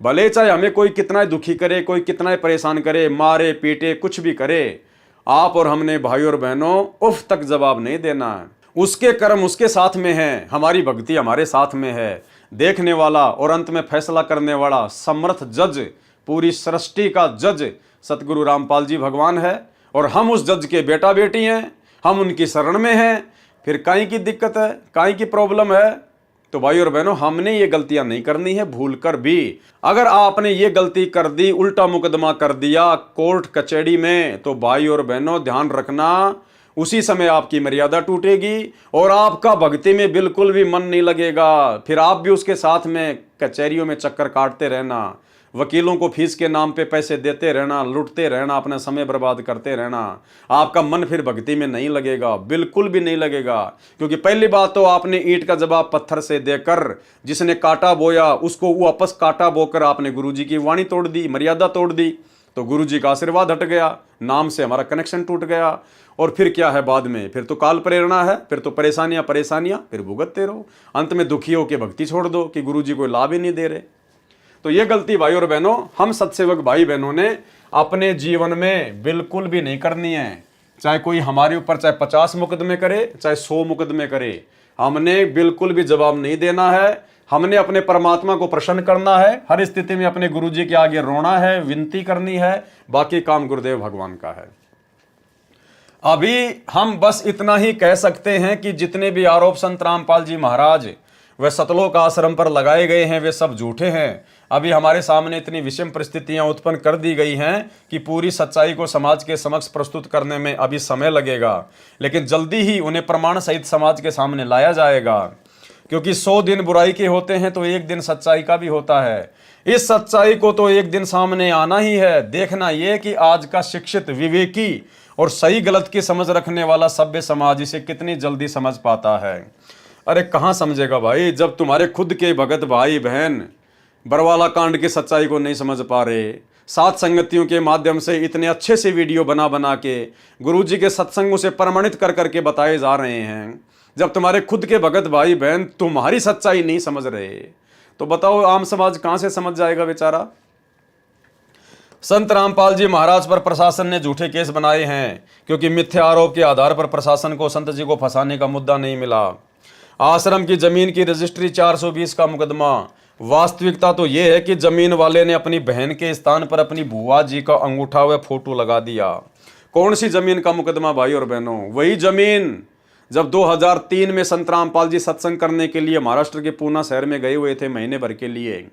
भले चाहे हमें कोई कितना ही दुखी करे, कोई कितना ही परेशान करे, मारे पीटे, कुछ भी करे, आप और हमने भाई और बहनों उफ तक जवाब नहीं देना है। उसके कर्म उसके साथ में है, हमारी भक्ति हमारे साथ में है। देखने वाला और अंत में फैसला करने वाला समर्थ जज, पूरी सृष्टि का जज सतगुरु रामपाल जी भगवान है और हम उस जज के बेटा बेटी हैं, हम उनकी शरण में हैं। फिर काई की दिक्कत है, काई की प्रॉब्लम है? तो भाई और बहनों, हमने ये गलतियां नहीं करनी है भूल कर भी। अगर आपने ये गलती कर दी, उल्टा मुकदमा कर दिया कोर्ट कचहरी में, तो भाई और बहनों ध्यान रखना, उसी समय आपकी मर्यादा टूटेगी और आपका भक्ति में बिल्कुल भी मन नहीं लगेगा। फिर आप भी उसके साथ में कचहरियों में चक्कर काटते रहना, वकीलों को फीस के नाम पे पैसे देते रहना, लुटते रहना, अपना समय बर्बाद करते रहना। आपका मन फिर भक्ति में नहीं लगेगा, बिल्कुल भी नहीं लगेगा। क्योंकि पहली बात तो आपने ईंट का जवाब पत्थर से देकर, जिसने कांटा बोया उसको वापस कांटा बोकर आपने गुरुजी की वाणी तोड़ दी, मर्यादा तोड़ दी, तो गुरुजी का आशीर्वाद हट गया, नाम से हमारा कनेक्शन टूट गया। और फिर क्या है बाद में? फिर तो काल प्रेरणा है, फिर तो परेशानियां फिर भुगतते रहो। अंत में दुखी होकर भक्ति छोड़ दो कि गुरुजी कोई लाभ ही नहीं दे रहे। तो ये गलती भाई और बहनों, हम सत्सेवक भाई बहनों ने अपने जीवन में बिल्कुल भी नहीं करनी है। चाहे कोई हमारे ऊपर चाहे 50 मुकदमे करे, चाहे 100 मुकदमे करे, हमने बिल्कुल भी जवाब नहीं देना है। हमने अपने परमात्मा को प्रसन्न करना है, हर स्थिति में अपने गुरुजी के आगे रोना है, विनती करनी है। बाकी काम गुरुदेव भगवान का है। अभी हम बस इतना ही कह सकते हैं कि जितने भी आरोप संत रामपाल जी महाराज वे सतलोक आश्रम पर लगाए गए हैं, वे सब झूठे हैं। अभी हमारे सामने इतनी विषम परिस्थितियां उत्पन्न कर दी गई हैं कि पूरी सच्चाई को समाज के समक्ष प्रस्तुत करने में अभी समय लगेगा, लेकिन जल्दी ही उन्हें प्रमाण सहित समाज के सामने लाया जाएगा। क्योंकि 100 दिन बुराई के होते हैं तो एक दिन सच्चाई का भी होता है। इस सच्चाई को तो एक दिन सामने आना ही है। देखना यह कि आज का शिक्षित, विवेकी और सही गलत की समझ रखने वाला सभ्य समाज इसे कितनी जल्दी समझ पाता है। अरे कहाँ समझेगा भाई, जब तुम्हारे खुद के भगत भाई बहन बरवाला कांड की सच्चाई को नहीं समझ पा रहे, सात संगतियों के माध्यम से इतने अच्छे से वीडियो बना बना के गुरुजी के सत्संगों से प्रमाणित कर करके बताए जा रहे हैं, जब तुम्हारे खुद के भगत भाई बहन तुम्हारी सच्चाई नहीं समझ रहे, तो बताओ आम समाज कहाँ से समझ जाएगा बेचारा। संत रामपाल जी महाराज पर प्रशासन ने झूठे केस बनाए हैं, क्योंकि मिथ्या आरोप के आधार पर प्रशासन को संत जी को फंसाने का मुद्दा नहीं मिला। आश्रम की जमीन की रजिस्ट्री 420 का मुकदमा। वास्तविकता तो यह है कि जमीन वाले ने अपनी बहन के स्थान पर अपनी बुआ जी का अंगूठा व फोटो लगा दिया। कौन सी जमीन का मुकदमा भाई और बहनों? वही जमीन जब 2003 में संत रामपाल जी सत्संग करने के लिए महाराष्ट्र के पूना शहर में गए हुए थे महीने भर के लिए,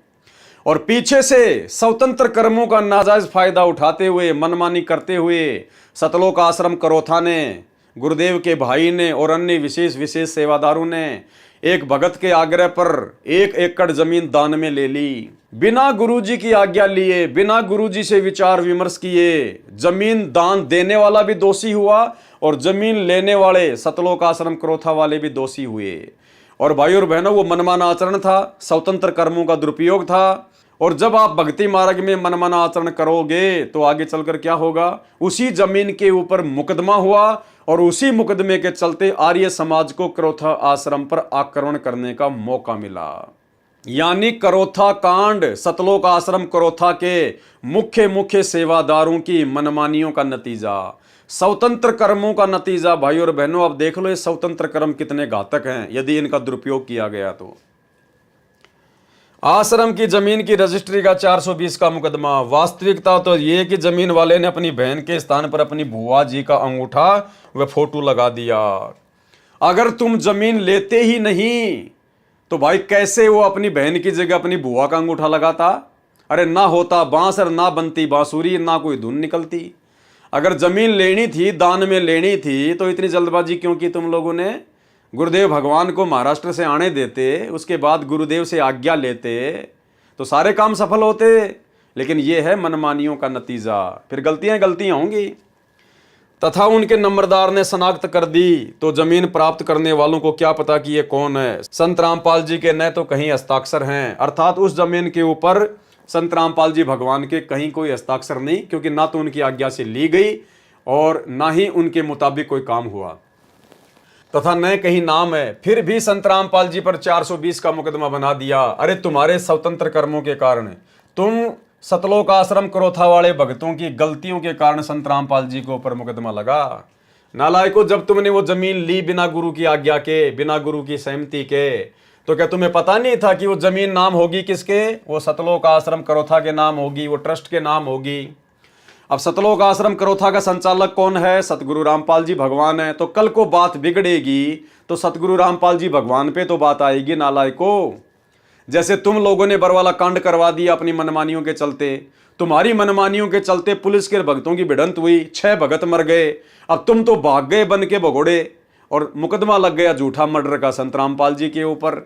और पीछे से स्वतंत्र कर्मों का नाजायज फायदा उठाते हुए, मनमानी करते हुए सतलोक आश्रम करोथा ने, गुरुदेव के भाई ने और अन्य विशेष सेवादारों ने एक भगत के आग्रह पर 1 एकड़ जमीन दान में ले ली, बिना गुरुजी की आज्ञा लिए, बिना गुरुजी से विचार विमर्श किए। जमीन दान देने वाला भी दोषी हुआ और जमीन लेने वाले सतलोक आश्रम क्रोथा वाले भी दोषी हुए। और भाई और बहनों, वो मनमाना आचरण था, स्वतंत्र कर्मों का दुरुपयोग था। और जब आप भक्ति मार्ग में मनमाना आचरण करोगे तो आगे चलकर क्या होगा? उसी जमीन के ऊपर मुकदमा हुआ और उसी मुकदमे के चलते आर्य समाज को क्रोथा आश्रम पर आक्रमण करने का मौका मिला। यानी क्रोथा कांड सतलोक आश्रम क्रोथा के मुख्य सेवादारों की मनमानियों का नतीजा, स्वतंत्र कर्मों का नतीजा। भाई और बहनों, अब देख लो ये स्वतंत्र कर्म कितने घातक हैं यदि इनका दुरुपयोग किया गया तो। आश्रम की जमीन की रजिस्ट्री का 420 का मुकदमा। वास्तविकता तो ये कि जमीन वाले ने अपनी बहन के स्थान पर अपनी बुआ जी का अंगूठा व फोटो लगा दिया। अगर तुम जमीन लेते ही नहीं तो भाई कैसे वो अपनी बहन की जगह अपनी बुआ का अंगूठा लगाता? अरे ना होता बांस और ना बनती बांसुरी, ना कोई धुन निकलती। अगर जमीन लेनी थी, दान में लेनी थी, तो इतनी जल्दबाजी क्यों की तुम लोगों ने? गुरुदेव भगवान को महाराष्ट्र से आने देते, उसके बाद गुरुदेव से आज्ञा लेते तो सारे काम सफल होते। लेकिन यह है मनमानियों का नतीजा। फिर गलतियां होंगी। तथा उनके नंबरदार ने शनाख्त कर दी तो जमीन प्राप्त करने वालों को क्या पता कि ये कौन है। संत रामपाल जी के न तो कहीं हस्ताक्षर हैं, अर्थात उस जमीन के ऊपर संत रामपाल जी भगवान के कहीं कोई हस्ताक्षर नहीं, क्योंकि ना तो उनकी आज्ञा से ली गई और ना ही उनके मुताबिक कोई काम हुआ, तथा न कहीं नाम है। फिर भी संत रामपाल जी पर 420 का मुकदमा बना दिया। अरे तुम्हारे स्वतंत्र कर्मों के कारण, तुम सतलोक आश्रम क्रोथा वाले भक्तों की गलतियों के कारण संत रामपाल जी के ऊपर मुकदमा लगा। नालायकों, जब तुमने वो जमीन ली बिना गुरु की आज्ञा के, बिना गुरु की सहमति के, तो क्या तुम्हें पता नहीं था कि वो जमीन नाम होगी किसके? वो सतलोक आश्रम क्रोथा के नाम होगी, वो ट्रस्ट के नाम होगी। अब सतलोक आश्रम क्रोथा का संचालक कौन है? सतगुरु रामपाल जी भगवान है। तो कल को बात बिगड़ेगी तो सतगुरु रामपाल जी भगवान पे तो बात आएगी नालायकों। जैसे तुम लोगों ने बरवाला कांड करवा दिया अपनी मनमानियों के चलते। तुम्हारी मनमानियों के चलते पुलिस के भक्तों की भिड़ंत हुई, 6 भगत मर गए। अब तुम तो भाग गए बन के भगोड़े और मुकदमा लग गया झूठा मर्डर का संत रामपाल जी के ऊपर।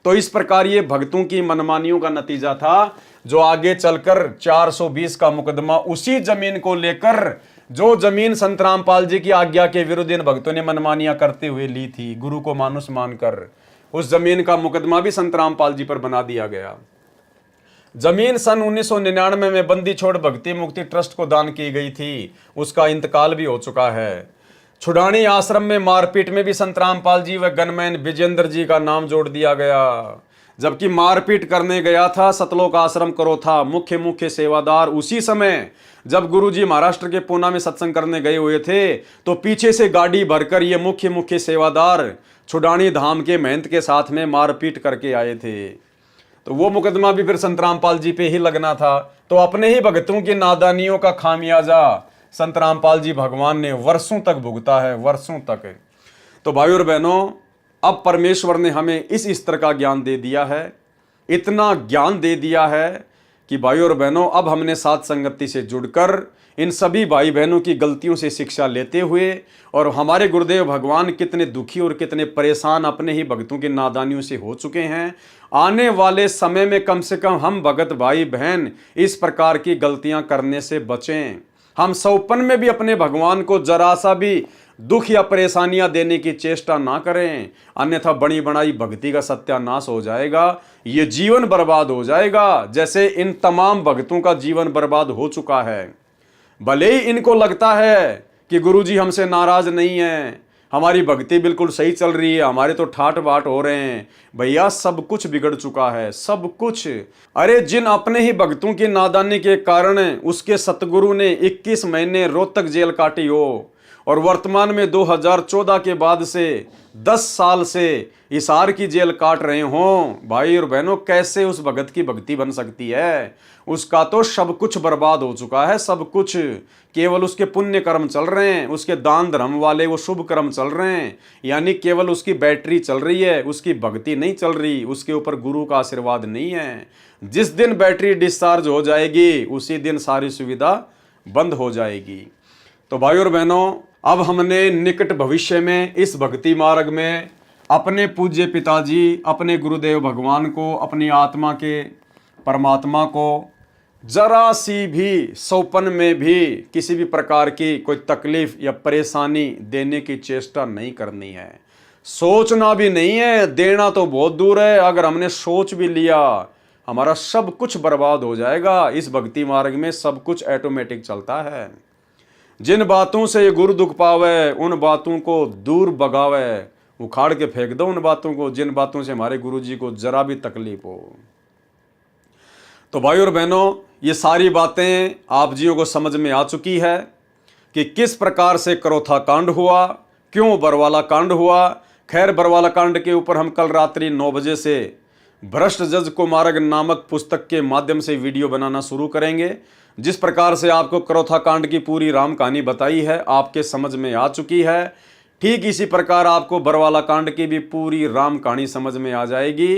तो इस प्रकार ये भक्तों की मनमानियों का नतीजा था, जो आगे चलकर 420 का मुकदमा उसी जमीन को लेकर, जो जमीन संत रामपाल जी की आज्ञा के विरुद्ध इन भक्तों ने मनमानियां करते हुए ली थी, गुरु को मानुष मानकर, उस जमीन का मुकदमा भी संत रामपाल जी पर बना दिया गया। जमीन सन 1999 में बंदी छोड़ भक्ति मुक्ति ट्रस्ट को दान की गई थी, उसका इंतकाल भी हो चुका है। छुड़ानी आश्रम में मारपीट में भी संत रामपाल जी व गनमैन विजेंद्र जी का नाम जोड़ दिया गया। जबकि मारपीट करने गया था सतलोक आश्रम क्रोथा मुख्य सेवादार, उसी समय जब गुरुजी महाराष्ट्र के पूना में सत्संग करने गए हुए थे, तो पीछे से गाड़ी भरकर ये मुख्य सेवादार छुड़ानी धाम के महंत के साथ में मारपीट करके आए थे। तो वो मुकदमा भी फिर संत रामपाल जी पे ही लगना था। तो अपने ही भक्तों की नादानियों का खामियाजा संत रामपाल जी भगवान ने वर्षों तक भुगता है, वर्षों तक। तो भाइयों और बहनों, अब परमेश्वर ने हमें इस स्तर का ज्ञान दे दिया है, इतना ज्ञान दे दिया है कि भाइयों और बहनों, अब हमने साथ संगति से जुड़कर इन सभी भाई बहनों की गलतियों से शिक्षा लेते हुए, और हमारे गुरुदेव भगवान कितने दुखी और कितने परेशान अपने ही भक्तों की नादानियों से हो चुके हैं, आने वाले समय में कम से कम हम भगत भाई बहन इस प्रकार की गलतियां करने से बचें। हम सौपन में भी अपने भगवान को जरा सा भी दुख या परेशानियां देने की चेष्टा ना करें, अन्यथा बड़ी बनाई भक्ति का सत्यानाश हो जाएगा, ये जीवन बर्बाद हो जाएगा, जैसे इन तमाम भक्तों का जीवन बर्बाद हो चुका है। भले ही इनको लगता है कि गुरुजी हमसे नाराज नहीं है, हमारी भक्ति बिल्कुल सही चल रही है, हमारे तो ठाट बाट हो रहे हैं, भैया सब कुछ बिगड़ चुका है, सब कुछ। अरे जिन अपने ही भक्तों की नादानी के कारण उसके सतगुरु ने 21 महीने रोहतक जेल काटी हो, और वर्तमान में 2014 के बाद से 10 साल से हिसार की जेल काट रहे हों, भाई और बहनों, कैसे उस भगत की भक्ति बन सकती है? उसका तो सब कुछ बर्बाद हो चुका है, सब कुछ। केवल उसके पुण्य कर्म चल रहे हैं, उसके दान धर्म वाले वो शुभ कर्म चल रहे हैं, यानी केवल उसकी बैटरी चल रही है, उसकी भक्ति नहीं चल रही, उसके ऊपर गुरु का आशीर्वाद नहीं है। जिस दिन बैटरी डिस्चार्ज हो जाएगी उसी दिन सारी सुविधा बंद हो जाएगी। तो भाई और बहनों, अब हमने निकट भविष्य में इस भक्ति मार्ग में अपने पूज्य पिताजी, अपने गुरुदेव भगवान को, अपनी आत्मा के परमात्मा को जरा सी भी सौपन में भी किसी भी प्रकार की कोई तकलीफ या परेशानी देने की चेष्टा नहीं करनी है। सोचना भी नहीं है, देना तो बहुत दूर है। अगर हमने सोच भी लिया हमारा सब कुछ बर्बाद हो जाएगा। इस भक्ति मार्ग में सब कुछ ऑटोमेटिक चलता है। जिन बातों से ये गुरु दुख पावे उन बातों को दूर भगावे, उखाड़ के फेंक दो उन बातों को जिन बातों से हमारे गुरु जी को जरा भी तकलीफ हो। तो भाई और बहनों, ये सारी बातें आप जियों को समझ में आ चुकी है कि किस प्रकार से करोथा कांड हुआ, क्यों बरवाला कांड हुआ। खैर, बरवाला कांड के ऊपर हम कल रात्रि 9 बजे से भ्रष्ट जज को मार्ग नामक पुस्तक के माध्यम से वीडियो बनाना शुरू करेंगे। जिस प्रकार से आपको करोथा कांड की पूरी राम कहानी बताई है, आपके समझ में आ चुकी है, ठीक इसी प्रकार आपको बरवाला कांड की भी पूरी राम कहानी समझ में आ जाएगी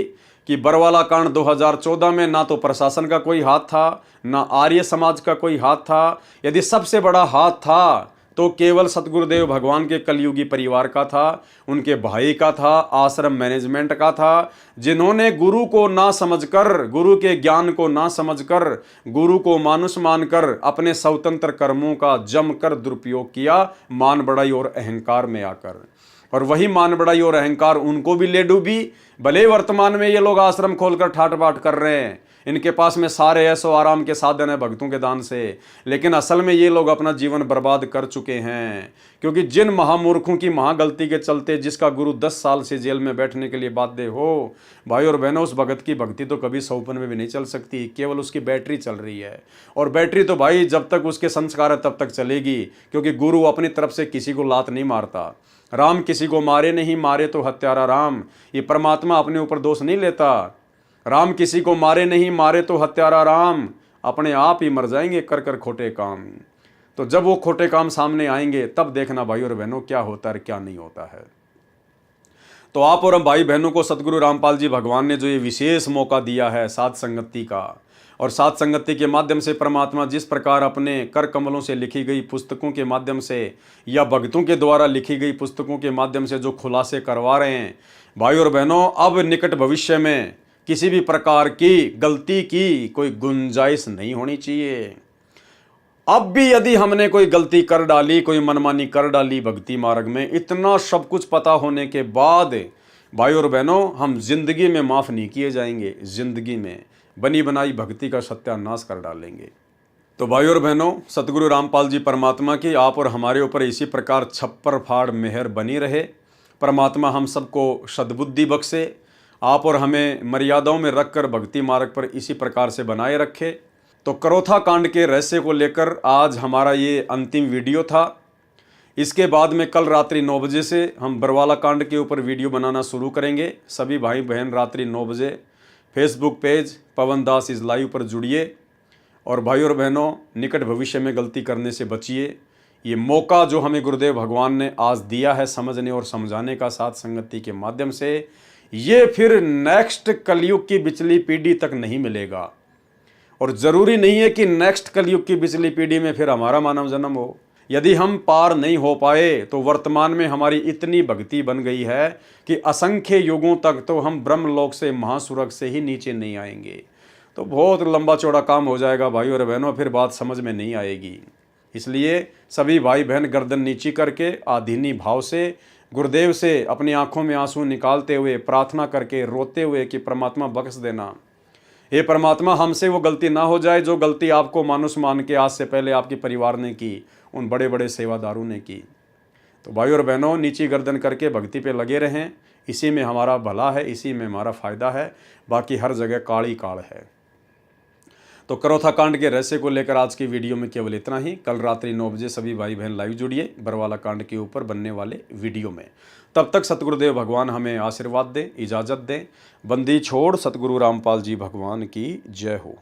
कि बरवाला कांड 2014 में ना तो प्रशासन का कोई हाथ था, ना आर्य समाज का कोई हाथ था। यदि सबसे बड़ा हाथ था तो केवल सतगुरुदेव भगवान के कलयुगी परिवार का था, उनके भाई का था, आश्रम मैनेजमेंट का था, जिन्होंने गुरु को ना समझकर, गुरु के ज्ञान को ना समझकर, गुरु को मानुष मानकर अपने स्वतंत्र कर्मों का जमकर दुरुपयोग किया, मान बढ़ाई और अहंकार में आकर। और वही मान बढ़ाई और अहंकार उनको भी ले डूबी। भले वर्तमान में ये लोग आश्रम खोलकर ठाट बाट कर रहे हैं, इनके पास में सारे ऐसो आराम के साधन है भक्तों के दान से, लेकिन असल में ये लोग अपना जीवन बर्बाद कर चुके हैं। क्योंकि जिन महामूर्खों की महागलती के चलते जिसका गुरु 10 साल से जेल में बैठने के लिए बाध्य हो, भाई और बहनों, उस भगत की भक्ति तो कभी सौपन में भी नहीं चल सकती, केवल उसकी बैटरी चल रही है। और बैटरी तो भाई जब तक उसके संस्कार है तब तक चलेगी, क्योंकि गुरु अपनी तरफ से किसी को लात नहीं मारता। राम किसी को मारे नहीं, मारे तो हत्यारा राम। ये परमात्मा अपने ऊपर दोष नहीं लेता। राम किसी को मारे नहीं, मारे तो हत्यारा राम। अपने आप ही मर जाएंगे कर कर खोटे काम। तो जब वो खोटे काम सामने आएंगे तब देखना भाई और बहनों क्या होता है क्या नहीं होता है। तो आप और हम भाई बहनों को सतगुरु रामपाल जी भगवान ने जो ये विशेष मौका दिया है साध संगति का, और साध संगति के माध्यम से परमात्मा जिस प्रकार अपने कर कमलों से लिखी गई पुस्तकों के माध्यम से या भक्तों के द्वारा लिखी गई पुस्तकों के माध्यम से जो खुलासे करवा रहे हैं, भाई और बहनों, अब निकट भविष्य में किसी भी प्रकार की गलती की कोई गुंजाइश नहीं होनी चाहिए। अब भी यदि हमने कोई गलती कर डाली, कोई मनमानी कर डाली भक्ति मार्ग में, इतना सब कुछ पता होने के बाद भाई और बहनों, हम जिंदगी में माफ नहीं किए जाएंगे। जिंदगी में बनी बनाई भक्ति का सत्यानाश कर डालेंगे। तो भाई और बहनों, सतगुरु रामपाल जी परमात्मा की आप और हमारे ऊपर इसी प्रकार छप्पर फाड़ मेहर बनी रहे। परमात्मा हम सबको सद्बुद्धि बख्शे, आप और हमें मर्यादाओं में रखकर भक्ति मार्ग पर इसी प्रकार से बनाए रखे। तो करोथा कांड के रहस्य को लेकर आज हमारा ये अंतिम वीडियो था। इसके बाद में कल रात्रि 9 बजे से हम बरवाला कांड के ऊपर वीडियो बनाना शुरू करेंगे। सभी भाई बहन रात्रि 9 बजे Facebook page Pawan Das is live पर जुड़िए। और भाई और बहनों, निकट भविष्य में गलती करने से बचिए। ये मौका जो हमें गुरुदेव भगवान ने आज दिया है समझने और समझाने का साध संगति के माध्यम से, ये फिर नेक्स्ट कलयुग की पिछली पीढ़ी तक नहीं मिलेगा। और ज़रूरी नहीं है कि नेक्स्ट कलयुग की पिछली पीढ़ी में फिर हमारा मानव जन्म हो। यदि हम पार नहीं हो पाए तो वर्तमान में हमारी इतनी भक्ति बन गई है कि असंख्य युगों तक तो हम ब्रह्मलोक से महासुरग से ही नीचे नहीं आएंगे। तो बहुत लंबा चौड़ा काम हो जाएगा भाई और बहनों, फिर बात समझ में नहीं आएगी। इसलिए सभी भाई बहन गर्दन नीची करके आधीनी भाव से गुरुदेव से अपनी आंखों में आंसू निकालते हुए प्रार्थना करके रोते हुए कि परमात्मा बख्श देना, हे परमात्मा, हमसे वो गलती ना हो जाए जो गलती आपको मानुष मान के आज से पहले आपके परिवार ने की, उन बड़े बड़े सेवादारों ने की। तो भाई और बहनों, नीची गर्दन करके भक्ति पे लगे रहें। इसी में हमारा भला है, इसी में हमारा फ़ायदा है, बाकी हर जगह काली काल है। तो करोथा कांड के रहस्य को लेकर आज की वीडियो में केवल इतना ही। कल रात्रि 9 बजे सभी भाई बहन लाइव जुड़िए बरवाला कांड के ऊपर बनने वाले वीडियो में। तब तक सतगुरुदेव भगवान हमें आशीर्वाद दें, इजाज़त दें। बंदी छोड़ सतगुरु रामपाल जी भगवान की जय हो।